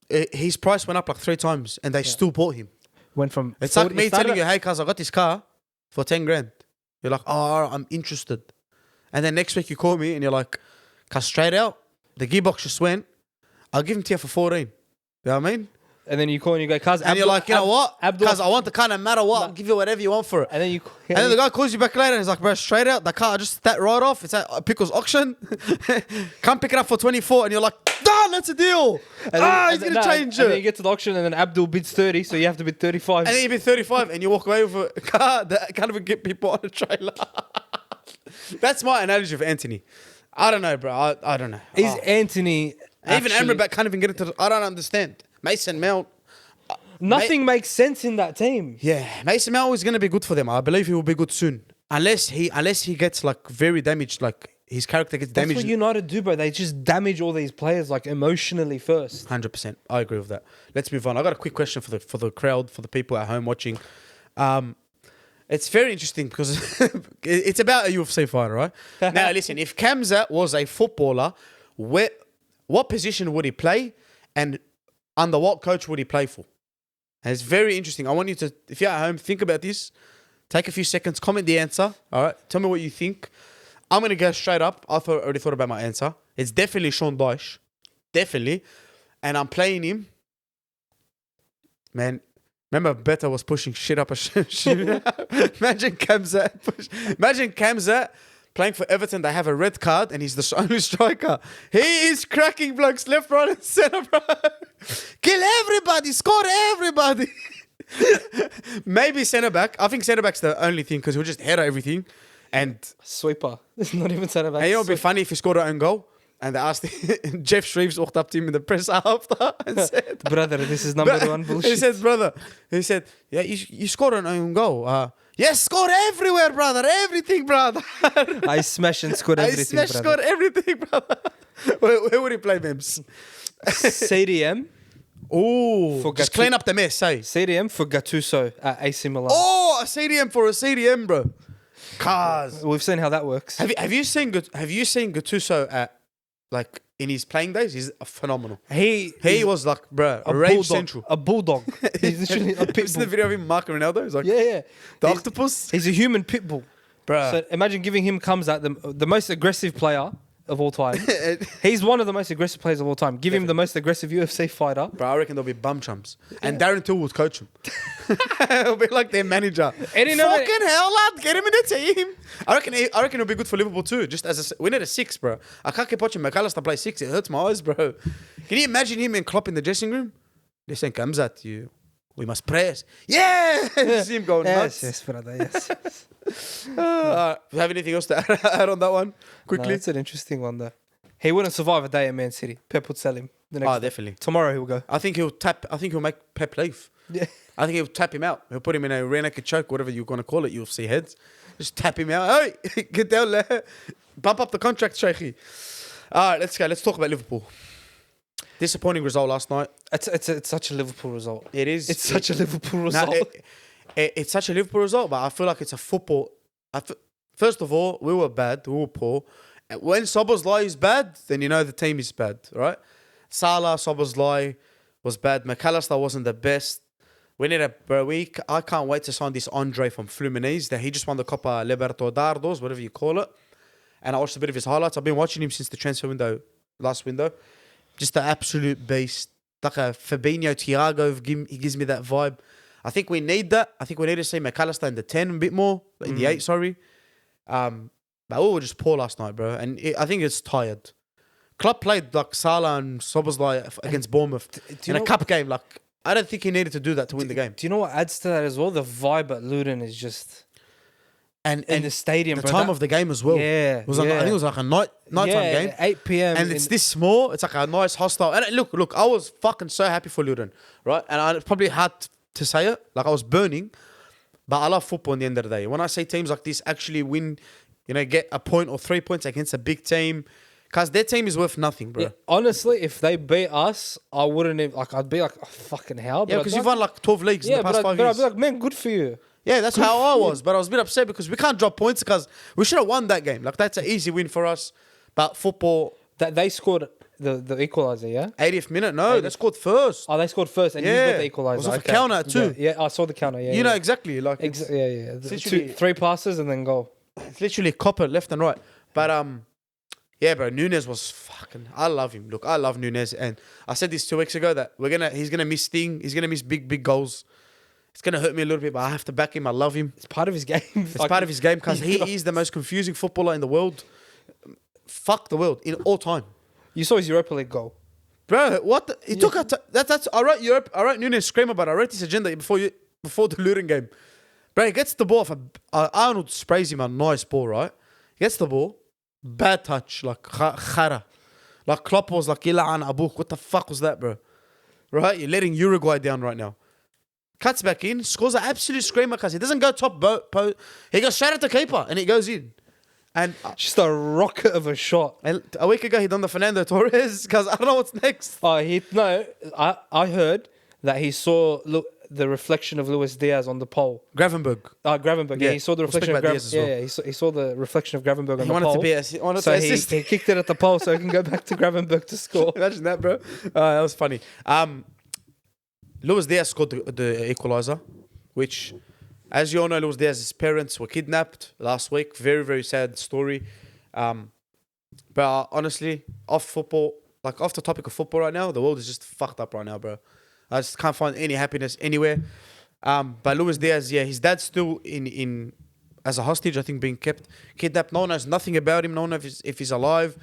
His price went up like 3 times and they still bought him. Went from It's like me telling you, hey, cuz, I got this car for 10 grand. You're like, oh, I'm interested. And then next week you call me and you're like, cuz, straight out, the gearbox just went. I'll give him to you for 14. You know what I mean? And then you call and you go, cuz. And you're like, you know what? Cuz, I want the car no matter what. I'll give you whatever you want for it. And then And then the guy calls you back later and he's like, bro, straight out, the car, I just that right off. It's at Pickle's auction. Come pick it up for 24. And you're like, done, that's a deal. He's going to change it. And then you get to the auction and then Abdul bids 30, so you have to bid 35. And then you bid 35 and you walk away with a car that can't even get people on a trailer. That's my analogy of Antony. I don't know, bro. I don't know. Is Antony Even Amrabat can't even get into the... I don't understand. Mason Mount... Nothing makes sense in that team. Yeah, Mason Mount is going to be good for them. I believe he will be good soon. Unless he gets like very damaged, like his character gets damaged. That's what United do, bro. They just damage all these players like emotionally first. 100%. I agree with that. Let's move on. I got a quick question for the crowd, for the people at home watching. It's very interesting because it's about a UFC fighter, right? Now, listen, if Khamzat was a footballer, what position would he play and under what coach would he play for? And it's very interesting. I want you to, if you're at home, think about this. Take a few seconds, comment the answer. All right, tell me what you think. I'm going to go straight up. I already thought about my answer. It's definitely Sean Dyche. Definitely. And I'm playing him. Man, remember Beta was pushing shit up a shit. Imagine Khamzat playing for Everton. They have a red card and he's the only striker. He is cracking blokes left, right and centre, bro. Kill everybody. Score everybody. Maybe centre back. I think centre back's the only thing because he'll just header everything. And Sweeper. It's not even centre back. And you know what would be funny if he scored an own goal? And they asked him, Jeff Shreves walked up to him in the press after and said, brother, this is number one bullshit. He said, yeah, you scored an own goal. Yes, scored everywhere, brother. Everything, brother. I smashed and scored everything, brother. Scored everything, brother. Where would he play, Mims? CDM. Oh, just clean up the mess, say. CDM for Gattuso at AC Milan. Oh, a CDM for a CDM, bro. Cars. We've seen how that works. Have you seen Gattuso at like in his playing days, he's phenomenal. He Was like, bro, a rage bulldog. central. A bulldog. He's literally a pit Seen the bull. video of him marking Ronaldo? He's like, Yeah. the He's- octopus? He's a human pit bull. Bro. So imagine giving him Khamzat, the most aggressive player of all time. He's one of the most aggressive players of all time. Give him the most aggressive UFC fighter. Bro, I reckon there'll be bum chumps. And Darren Till would coach him. He'll be like their manager. And you know what- Fucking hell, lad, get him in the team. I reckon it'll be good for Liverpool too. Just as we need a 6, bro. I can't keep watching McAllister play 6. It hurts my eyes, bro. Can you imagine him and Klopp in the dressing room? They're saying, Khamzat, we must press. Yeah! You see him going nuts. Yes, brother, yes. Have anything else to add on that one? No, Quickly. it's an interesting one, though. He wouldn't survive a day at Man City. Pep would sell him. The next day. Definitely. Tomorrow he'll go. I think he'll make Pep leave. Yeah. I think he'll tap him out. He'll put him in a rear naked choke, whatever you're going to call it, UFC heads. Just tap him out. Hey, get down there. Bump up the contract, Shaykhi. All right, let's go. Let's talk about Liverpool. Disappointing result last night. It's such a Liverpool result. It is. It's such a Liverpool No, result. it's such a Liverpool result, but I feel like it's a football. First of all, we were bad. We were poor. When Szoboszlai is bad, then you know the team is bad, right? Salah, Szoboszlai was bad. McAllister wasn't the best. We need I can't wait to sign this Andre from Fluminense. That he just won the Copa Libertadores, whatever you call it. And I watched a bit of his highlights. I've been watching him since the transfer window, last window. Just an absolute beast. Like a Fabinho, Thiago, he gives me that vibe. I think we need that. I think we need to see McAllister in the 10 a bit more. In the 8, sorry. But we were just poor last night, bro. And I think it's tired. Klopp played like Salah and Szoboszlai against Bournemouth in a cup game. Like, I don't think he needed to do that to win the game. Do you know what adds to that as well? The vibe at Luton is just... And in the stadium, the bro. time of the game as well. Yeah, It was like, I think it was like a nighttime game. 8 p.m. And it's this small. It's like a nice hostile. And look, I was fucking so happy for Luton, right? And I probably had to say it. Like, I was burning. But I love football in the end of the day. When I say teams like this actually win, get a point or 3 points against a big team, because their team is worth nothing, bro. Yeah, honestly, if they beat us, I wouldn't even... Like, I'd be like, oh, fucking hell. Yeah, because you've won like 12 leagues in the past 5 but years. I'd be like, man, good for you. Yeah, that's how I was. But I was a bit upset because we can't drop points because we should have won that game. Like, that's an easy win for us. But football... That they scored the equaliser, yeah? 80th minute? No, they scored first. Oh, they scored first and you got the equaliser. It was off a counter too. Yeah, I saw the counter, yeah. You know exactly. Like, yeah. literally- 3 passes and then goal. it's literally copper left and right. But, yeah, bro, Nunes was fucking... I love him. Look, I love Nunes. And I said this 2 weeks ago that he's going to miss He's going to miss big goals. It's going to hurt me a little bit, but I have to back him. I love him. It's part of his game. It's part of his game because he is the most confusing footballer in the world. Fuck the world in all time. You saw his Europa League goal. Bro, what? He took a... That's... I wrote Europe. I wrote Nunes screamer, but I wrote this agenda before the Luton game. Bro, he gets the ball. Arnold sprays him a nice ball, right? He gets the ball. Bad touch. Like, khara. Like, Klopp was like, Ilaan Abuk. What the fuck was that, bro? Right? You're letting Uruguay down right now. Cuts back in, scores an absolute screamer because he doesn't go top post. He goes straight at the keeper and it goes in. And Just a rocket of a shot. a week ago he done the Fernando Torres because I don't know what's next. I heard that he saw the reflection of Luis Diaz on the pole. Gravenberg. Gravenberg. Yeah, he saw the We'll speak reflection of about Diaz as well. Yeah, he saw the reflection of Gravenberg on He the wanted pole. to be So assist. he kicked it at the pole so he can go back to Gravenberg to score. Imagine that, bro. That was funny. Luis Diaz scored the equaliser, which, as you all know, Luis Diaz's parents were kidnapped last week. Very, very sad story. But honestly, off the topic of football right now, the world is just fucked up right now, bro. I just can't find any happiness anywhere. But Luis Diaz, yeah, his dad's still in as a hostage, I think, being kidnapped. No one knows nothing about him. No one knows if he's alive.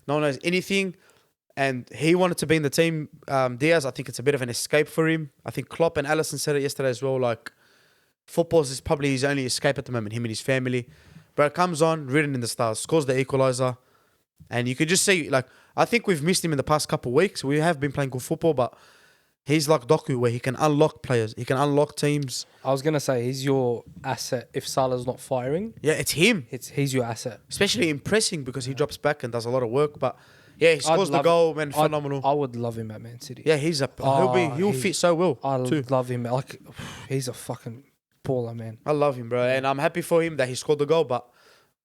No one knows anything. And he wanted to be in the team. Diaz, I think it's a bit of an escape for him. I think Klopp and Alisson said it yesterday as well. Like, football is probably his only escape at the moment, him and his family. But it comes on, written in the stars, scores the equaliser. And you could just see, like, I think we've missed him in the past couple of weeks. We have been playing good football, but he's like Doku, where he can unlock players. He can unlock teams. I was going to say, he's your asset if Salah's not firing. Yeah, it's him. He's your asset. Especially in pressing because he drops back and does a lot of work. But yeah, he scores the goal, man, phenomenal. I would love him at Man City. Yeah, he'll fit so well. I too. love him. Like, he's a fucking baller, man. I love him, bro. And I'm happy for him that he scored the goal. But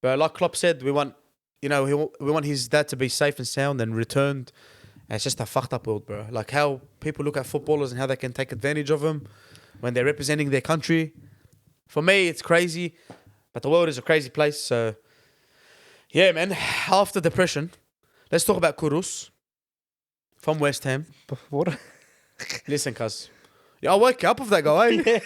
like Klopp said, we want you know, we want his dad to be safe and sound and returned. And it's just a fucked up world, bro. Like how people look at footballers and how they can take advantage of them when they're representing their country. For me, it's crazy, but the world is a crazy place. So, yeah, man. After depression, let's talk about Kudus from West Ham. What? Listen, cuz. Yeah, I woke up with that guy. Eh?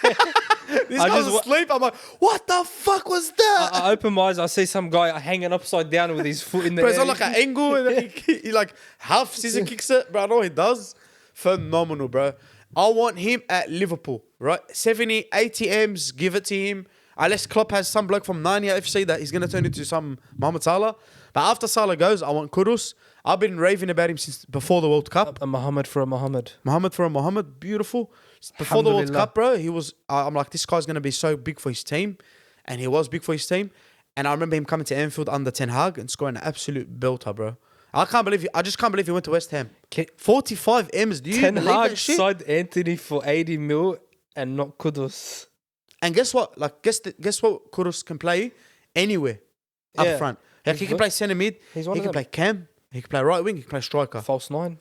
This guy was asleep. I'm like, what the fuck was that? I open my eyes. I see some guy hanging upside down with his foot in the Bro, air. it's on like an angle and then he like half scissor kicks it. Bro, I know what he does. Phenomenal, bro. I want him at Liverpool, right? 70, 80 M's, give it to him. Unless Klopp has some bloke from 90 FC that he's going to turn into some Mohamed Salah. But after Salah goes, I want Kudus. I've been raving about him since before the World Cup. A Muhammad for a Muhammad. Muhammad for a Muhammad, beautiful. Before the World Cup, bro, he was. I'm like, this guy's gonna be so big for his team, and he was big for his team. And I remember him coming to Anfield under Ten Hag and scoring an absolute belter, bro. I just can't believe he went to West Ham. 45 M's. Do you Ten believe Hag that shit? signed Antony for 80 mil and not Kudus. And guess what? Like, guess what? Kudus can play anywhere up front. Like, he can play centre mid. He can play cam. He can play right wing. He can play striker. False nine.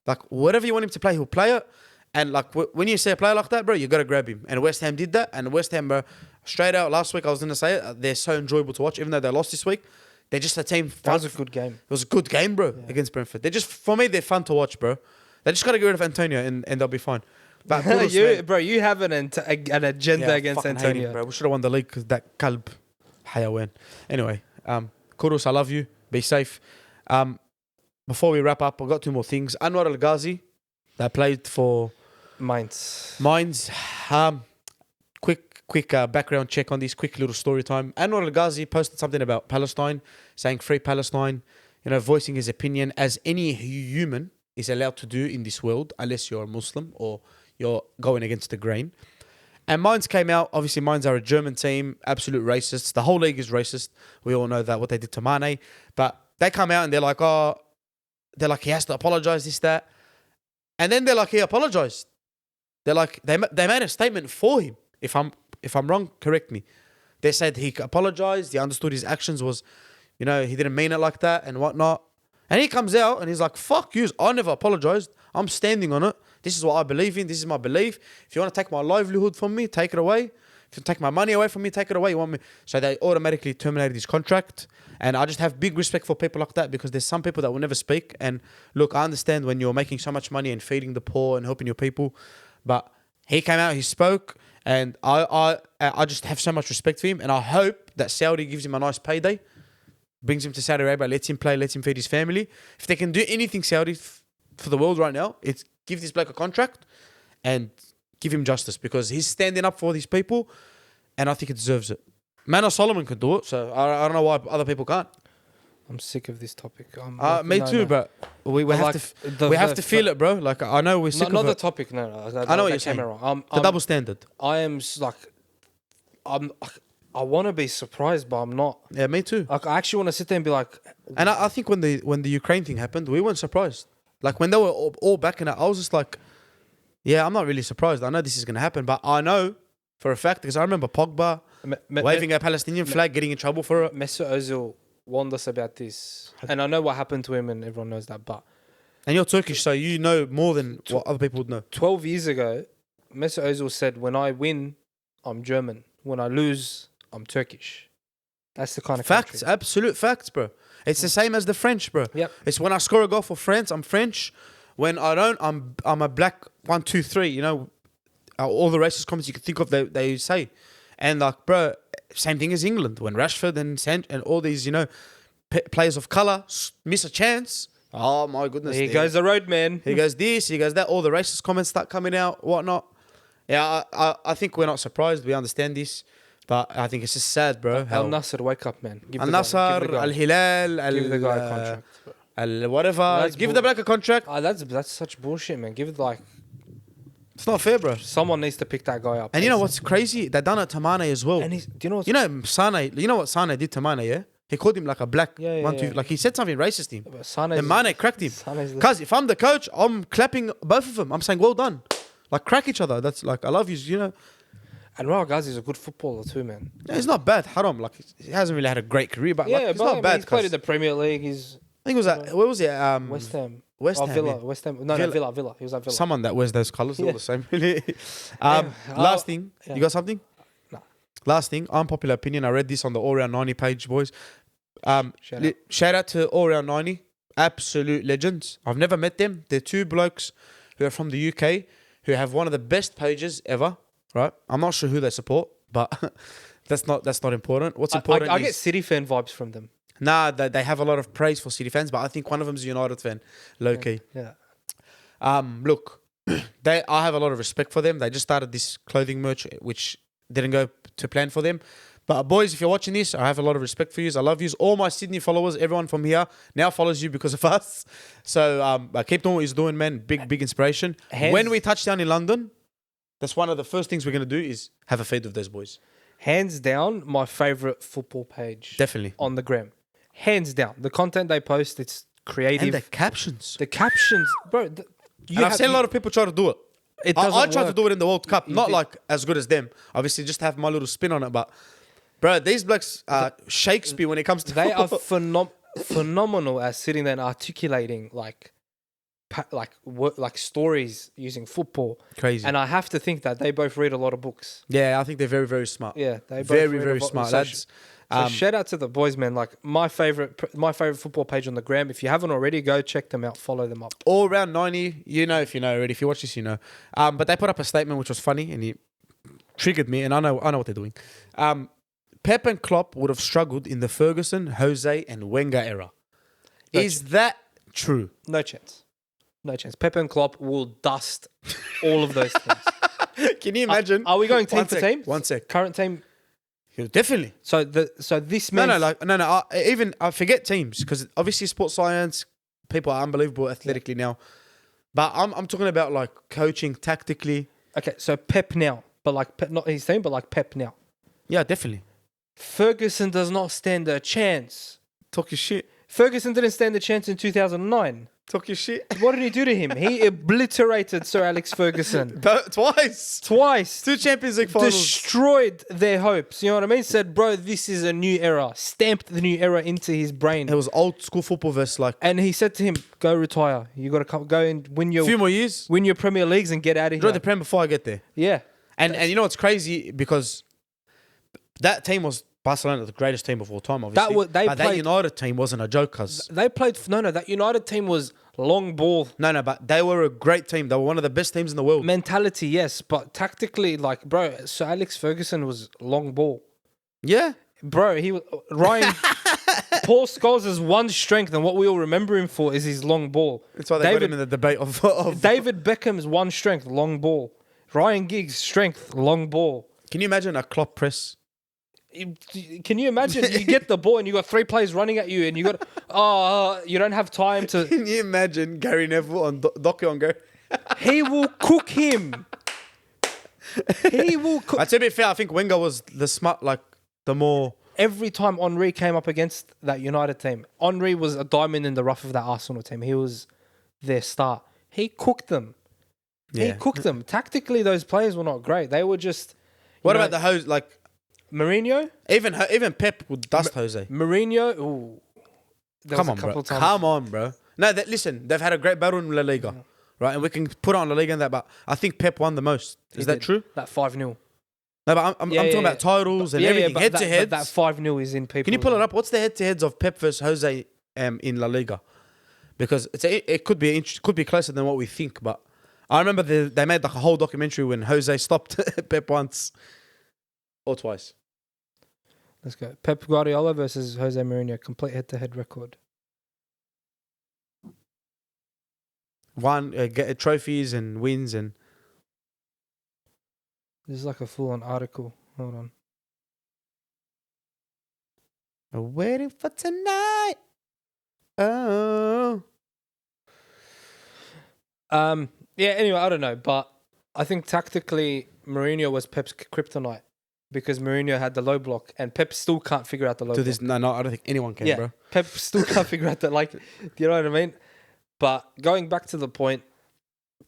Like, whatever you want him to play, he'll play it. And like when you see a player like that, bro, you got to grab him. And West Ham did that. And West Ham, bro, straight out last week, I was going to say it, they're so enjoyable to watch. Even though they lost this week, they're just a team. That was a good game. It was a good game, bro, against Brentford. They're just, for me, they're fun to watch, bro. They just got to get rid of Antonio and they'll be fine. But Kudus, you have an agenda against Antonio. Him, bro. We should have won the league because that Kalb Hayawan. Anyway, Kudus, I love you. Be safe. Before we wrap up, I've got two more things. Anwar Al Ghazi, that played for Mines. Quick background check on this. Quick little story time. Anwar Al Ghazi posted something about Palestine, saying free Palestine, you know, voicing his opinion as any human is allowed to do in this world, unless you're a Muslim or you're going against the grain. And Mainz came out. Obviously, Mainz are a German team, absolute racists. The whole league is racist. We all know that, what they did to Mane. But they come out and they're like, he has to apologize, this, that. And then they're like, he apologized. They're like, they made a statement for him. If I'm wrong, correct me. They said he apologized. He understood his actions was, you know, he didn't mean it like that and whatnot. And he comes out and he's like, fuck you. I never apologized. I'm standing on it. This is what I believe in. This is my belief. If you want to take my livelihood from me, take it away. If you take my money away from me, take it away. You want me? So they automatically terminated his contract. And I just have big respect for people like that because there's some people that will never speak. And look, I understand when you're making so much money and feeding the poor and helping your people. But he came out, he spoke. And I just have so much respect for him. And I hope that Saudi gives him a nice payday. Brings him to Saudi Arabia, lets him play, lets him feed his family. If they can do anything, Saudi, for the world right now, it's give this bloke a contract and give him justice because he's standing up for these people and I think he deserves it. Manor Solomon could do it, so I don't know why other people can't. I'm sick of this topic. Me too, but we have to feel it, bro. Like I know we're sick of it. Not the topic, no. I know what you're saying. The double standard. I want to be surprised, but I'm not. Yeah, me too. Like I actually want to sit there and be like. And I think when the Ukraine thing happened, we weren't surprised. Like when they were all backing it, I was just like, yeah, I'm not really surprised. I know this is going to happen, but I know for a fact because I remember Pogba waving a Palestinian flag, getting in trouble for it. Mesut Ozil warned us about this, and I know what happened to him, and everyone knows that. But and you're Turkish, so you know more than what other people would know. 12 years ago, Mesut Ozil said, "When I win, I'm German. When I lose, I'm Turkish." That's the kind of facts, country. Absolute facts, bro. It's the same as the French, bro. Yep. It's when I score a goal for France, I'm French. When I don't, I'm a black 1, 2, 3. You know, all the racist comments you can think of, they say, and like, bro, same thing as England when Rashford and all these, you know, players of color miss a chance. Oh my goodness! Here goes the road man. He goes this, he goes that. All the racist comments start coming out, whatnot. Yeah, I think we're not surprised. We understand this. But I think it's just sad, bro. Al Nassr, wake up, man. Al Nassr, Al Hilal, give the guy a contract. Al whatever. Give the black a contract. That's such bullshit, man. Give it like. It's not fair, bro. Someone needs to pick that guy up. And you know what's crazy? They done it to Mane as well. And do you know Sane? You know what Sane did to Mane? Yeah, he called him like a black one, two. Like he said something racist to him. And Mane cracked him. Cause if I'm the coach, I'm clapping both of them. I'm saying well done. Like crack each other. That's like I love you. You know. Anwar Al Ghazi is a good footballer too, man. Yeah, he's not bad. Haram, like he hasn't really had a great career, but like, Yeah, he's but not I mean, bad. he's played in 'Cause the Premier League. He's I think it was at where was it? West Ham. West Oh, Ham, Villa. yeah. West Ham. No, Villa. He was at Villa. Someone that wears those colours, all Yeah. the same. Yeah. Last thing, Yeah. you got something? No. Last thing, unpopular opinion. I read this on the All Round 90 page, boys. Shout Shout out to All Round 90, absolute legends. I've never met them. They're two blokes who are from the UK who have one of the best pages ever. Right? I'm not sure who they support, but that's not important. What's important I is get City fan vibes from them. nah, they have a lot of praise for City fans, but I think one of them's a United fan, low key. Yeah. Look, I have a lot of respect for them. They just started this clothing merch, which didn't go to plan for them. But boys, if you're watching this, I have a lot of respect for you. I love you. All my Sydney followers, everyone from here now follows you because of us. So keep doing what you're doing, man. Big inspiration. When we touch down in London, that's one of the first things we're going to do is have a feed with those boys. Hands down, my favorite football page. Definitely. On the gram. Hands down. The content they post, it's creative. And the captions. The captions, bro. And I've seen a lot of people try to do it. It I doesn't tried to work. do it in the World Cup. You Not did. like as good as them. Obviously, just have my little spin on it. But, bro, these blokes are Shakespeare when it comes to They are football. phenomenal at sitting there and articulating like stories using football. Crazy. And I have to think that they both read a lot of books. Yeah, I think they're very, very smart. Yeah, they both Very, read very a lot- smart so lads. So shout out to the boys, man. Like my favorite football page on the gram. If you haven't already, go check them out. Follow them up. All around 90, you know if you know already. If you watch this, you know. But they put up a statement which was funny and it triggered me, and I know what they're doing. Pep and Klopp would have struggled in the Ferguson, Jose, and Wenger era. Is that true? No chance. No chance. Pep and Klopp will dust all of those things. Can you imagine? Are we going team One for sec, team? one sec. Current team. Yeah, definitely. So this No, man. I forget teams because obviously sports science people are unbelievable athletically now, but I'm talking about like coaching tactically. Okay, so Pep now, but like Pep, not his team, but like Pep now. Yeah, definitely. Ferguson does not stand a chance. Talk your shit. Ferguson didn't stand a chance in 2009. Talk your shit. What did he do to him? He obliterated Sir Alex Ferguson. Twice. Twice. 2 Champions League finals. Destroyed their hopes. You know what I mean? Said, bro, this is a new era. Stamped the new era into his brain. It was old school football versus like And he said to him, go retire. You got to go and win a few your more years. Premier Leagues and get out of Enjoy here. the Prem before I get there. Yeah. And you know what's crazy because that team was Barcelona, the greatest team of all time. Obviously, that played- United team wasn't a joke. Cause They played... No, that United team was long ball. no, but they were a great team. They were one of the best teams in the world. Mentality, yes. But tactically, like, bro, Sir Alex Ferguson was long ball. Yeah, Bro, he was... Ryan... Paul Scholes' one strength, and what we all remember him for, is his long ball. that's why they got him in the debate of David Beckham's one strength, long ball. Ryan Giggs' strength, long ball. Can you imagine a Klopp press? Can you imagine? You get the ball and you got 3 players running at you, and you got you don't have time to. Can you imagine Gary Neville on Doku on Gary? He will cook him. He will cook. To be fair, I think Wenger was the smart, like the more. Every time Henry came up against that United team, Henry was a diamond in the rough of that Arsenal team. He was their star. He cooked them. He Yeah. cooked them. Tactically, those players were not great. They were just. What about the Jose? Like Mourinho? even Pep would dust Jose. Mourinho? Ooh. There Come was on, a couple bro. times. Come on, bro. No, listen, they've had a great battle in La Liga, right? And we can put it on La Liga and that, but I think Pep won the most. Is that true? That 5-0. No, but I'm talking about titles and everything. but Head to heads. That 5-0 is in people. Can you pull it up? What's the head to heads of Pep versus Jose in La Liga? Because it could be closer than what we think. But I remember they made the whole documentary when Jose stopped Pep once or twice. Let's go. Pep Guardiola versus Jose Mourinho. Complete head-to-head record. Won get trophies and wins and This is like a full-on article. Hold on. waiting for tonight. Oh. Yeah, anyway, I don't know. But I think tactically, Mourinho was Pep's kryptonite because Mourinho had the low block and Pep still can't figure out the low To block. this, no, I don't think anyone can, Yeah, bro. Pep still can't figure out that. Like, do you know what I mean? But going back to the point,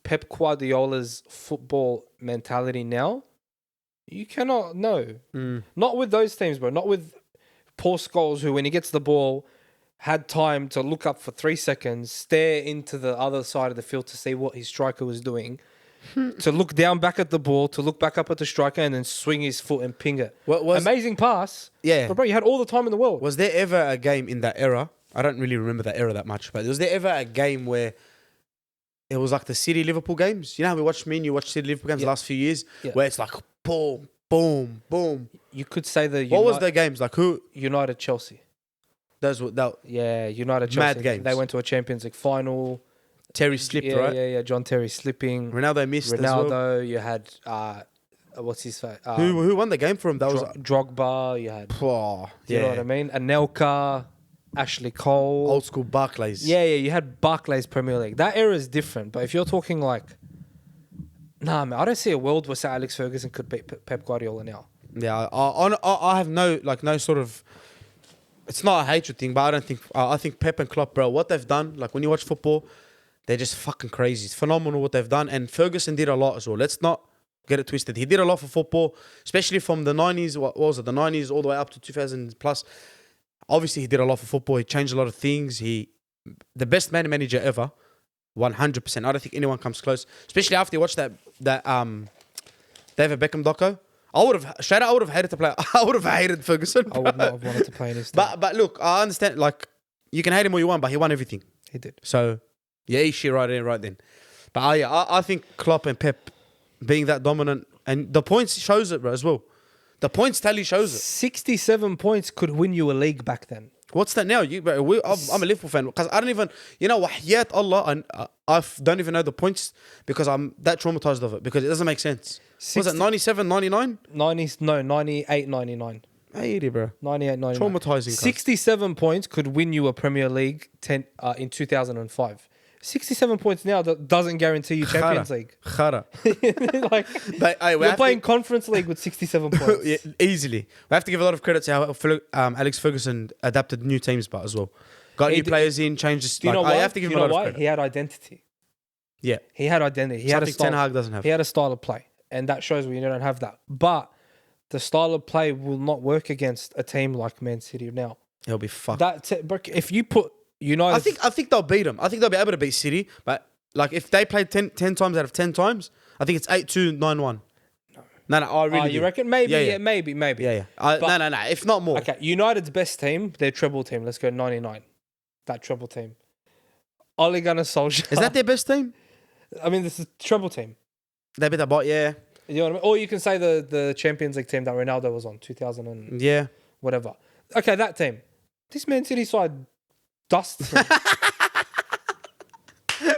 Pep Guardiola's football mentality now, You cannot, no. Not with those teams, bro. Not with Paul Scholes, who, when he gets the ball, had time to look up for 3 seconds, stare into the other side of the field to see what his striker was doing, to look down back at the ball, to look back up at the striker, and then swing his foot and ping it. Amazing pass. Yeah. But, bro, you had all the time in the world. Was there ever a game in that era? I don't really remember that era that much, but was there ever a game where it was like the City Liverpool games? You know how you watch City Liverpool games the last few years, where it's like boom, boom, boom. You could say what was their games like? Who? United Chelsea. Those were that. Yeah, United Chelsea. Mad games. They went to a Champions League final. Terry slipped, right? Yeah. John Terry slipping. Ronaldo missed as well. Ronaldo. You had what's his face? Who won the game for him? That was Drogba. You had. You know what I mean? Anelka. Ashley Cole. Old school Barclays. Yeah. You had Barclays Premier League. That era is different. But if you're talking like, nah, man, I don't see a world where Sir Alex Ferguson could beat Pep Guardiola now. Yeah, I have no sort of. It's not a hatred thing, but I don't think. I think Pep and Klopp, bro, what they've done, like when you watch football, they're just fucking crazy. It's phenomenal what they've done, and Ferguson did a lot as well. Let's not get it twisted. He did a lot for football, especially from the 90s. What was it? The 90s all the way up to 2000 plus. Obviously, he did a lot for football. He changed a lot of things. The best manager ever, 100%. I don't think anyone comes close, especially after you watch that David Beckham doco. I would have hated to play. I would have hated Ferguson. I would not have wanted to play in his team. But look, I understand. Like, you can hate him all you want, but he won everything. He did. So, yeah, he's shit right then. But I think Klopp and Pep being that dominant, and the points shows it, bro, as well. The points tally shows it. 67 points could win you a league back then. What's that now? I'm a Liverpool fan because I don't even, wahyat Allah, I don't even know the points because I'm that traumatized of it because it doesn't make sense. Was it 97, 99? 98, 99. 80, bro. 98, 99. Traumatizing. 67 points could win you a Premier League in 2005. 67 points now that doesn't guarantee you Champions League. Khara. You're playing Conference League with 67 points. Yeah, easily. We have to give a lot of credit to how Alex Ferguson adapted new teams, but as well. Got new players in, changed the style. I have to give him a lot of credit. He had identity. Yeah. He had identity. He had a style. Ten Hag doesn't have. He had a style of play. And that shows when you don't have that. But the style of play will not work against a team like Man City now. He'll be fucked. If you put United... I think they'll beat them. I think they'll be able to beat City. But like if they played 10 times out of 10 times, I think it's 8-2, 9-1. No, I really do. You reckon? Maybe, yeah. maybe. Yeah. No. If not more. Okay, United's best team, their treble team. Let's go 99. That treble team. Ole Gunnar Solskjaer. Is that their best team? I mean, this is treble team. They beat the bot, yeah. You know what I mean? Or you can say the Champions League team that Ronaldo was on, 2000 and... Yeah. Whatever. Okay, that team. This Man City side dusts them.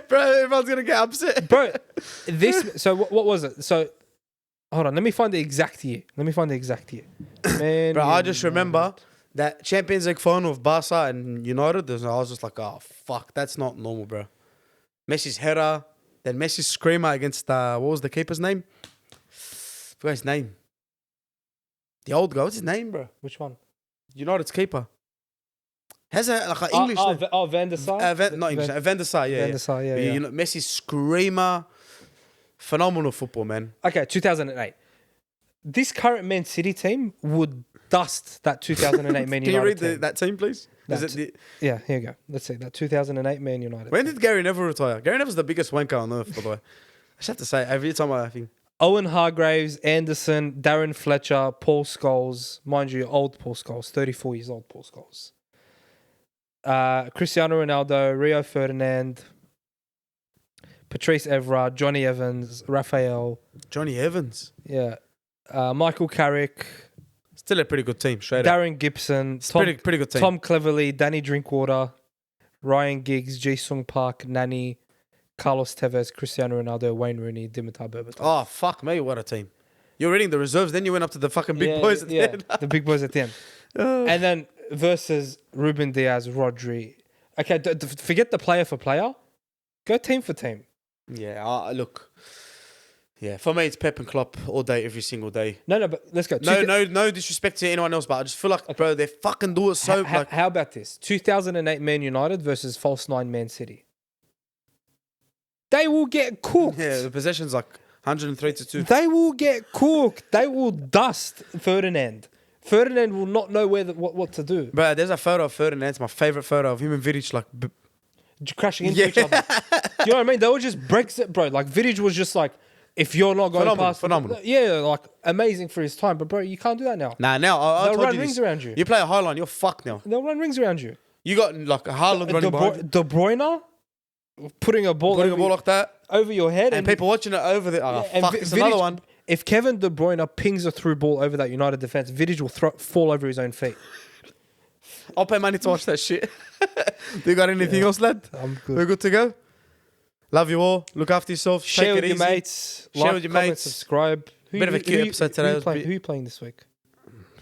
Bro, everyone's going to get upset. Bro, so what was it? So, hold on. Let me find the exact year. Man, bro, I just remember that Champions League final of Barca and United. I was just like, oh, fuck. That's not normal, bro. Messi's header. Then Messi's screamer against, what was the keeper's name? I forgot his name. The old guy. What's his name, bro? Which one? United's keeper. Has an English name. Van der Sar? Not English. Van der Sar, yeah. Van der Sar, yeah. You know, Messi's screamer. Phenomenal football, man. Okay, 2008. This current Man City team would dust that 2008 Man United Can you read team. that team, please? Yeah, here you go. Let's see. That 2008 Man United When did Gary Neville retire? Gary Neville's the biggest wanker on earth, by the way. I just have to say, every time I think... Owen Hargreaves, Anderson, Darren Fletcher, Paul Scholes. Mind you, old Paul Scholes. 34 years old Paul Scholes. Cristiano Ronaldo, Rio Ferdinand, Patrice Evra, Johnny Evans, Raphael. Johnny Evans? Yeah. Michael Carrick. Still a pretty good team, straight up. Darren Gibson. Pretty good team. Tom Cleverley, Danny Drinkwater, Ryan Giggs, Ji-Sung Park, Nani, Carlos Tevez, Cristiano Ronaldo, Wayne Rooney, Dimitar Berbatov. Oh, fuck me, what a team. You're reading the reserves, then you went up to the fucking big boys at the end. The big boys at the end. And then versus Ruben Diaz, Rodri. Okay, forget the player for player. Go team for team. Yeah, look. Yeah, for me, it's Pep and Klopp all day, every single day. No, but let's go. No disrespect to anyone else, but I just feel like, bro, they fucking do it so... How about this? 2008 Man United versus false 9 Man City. They will get cooked. Yeah, the possession's like 103 to 2. They will get cooked. They will dust Ferdinand. Ferdinand will not know what to do. Bro, there's a photo of Ferdinand. It's my favorite photo of him and Vidic, like... Crashing into each other. You know what I mean? They were just Brexit, bro. Like, Vidic was just like, if you're not going past... Phenomenal. Yeah, like, amazing for his time. But, bro, you can't do that now. Nah, now, I They'll told run you rings this. around you. You play a high line, you're fucked now. They'll run rings around you. You got, like, Haaland running behind you. De Bruyne putting a ball like that. over your head. And people watching it over there. Oh, and fuck, it's another one. If Kevin De Bruyne pings a through ball over that United defence, Vidic will fall over his own feet. I'll pay money to watch that shit. Do you got anything else, lad? I'm good. We're good to go? Love you all. Look after yourself. Share Take with it your easy. mates. Share Like, with your comment, mates. subscribe. Bit of a cute episode today. Who are you playing this week?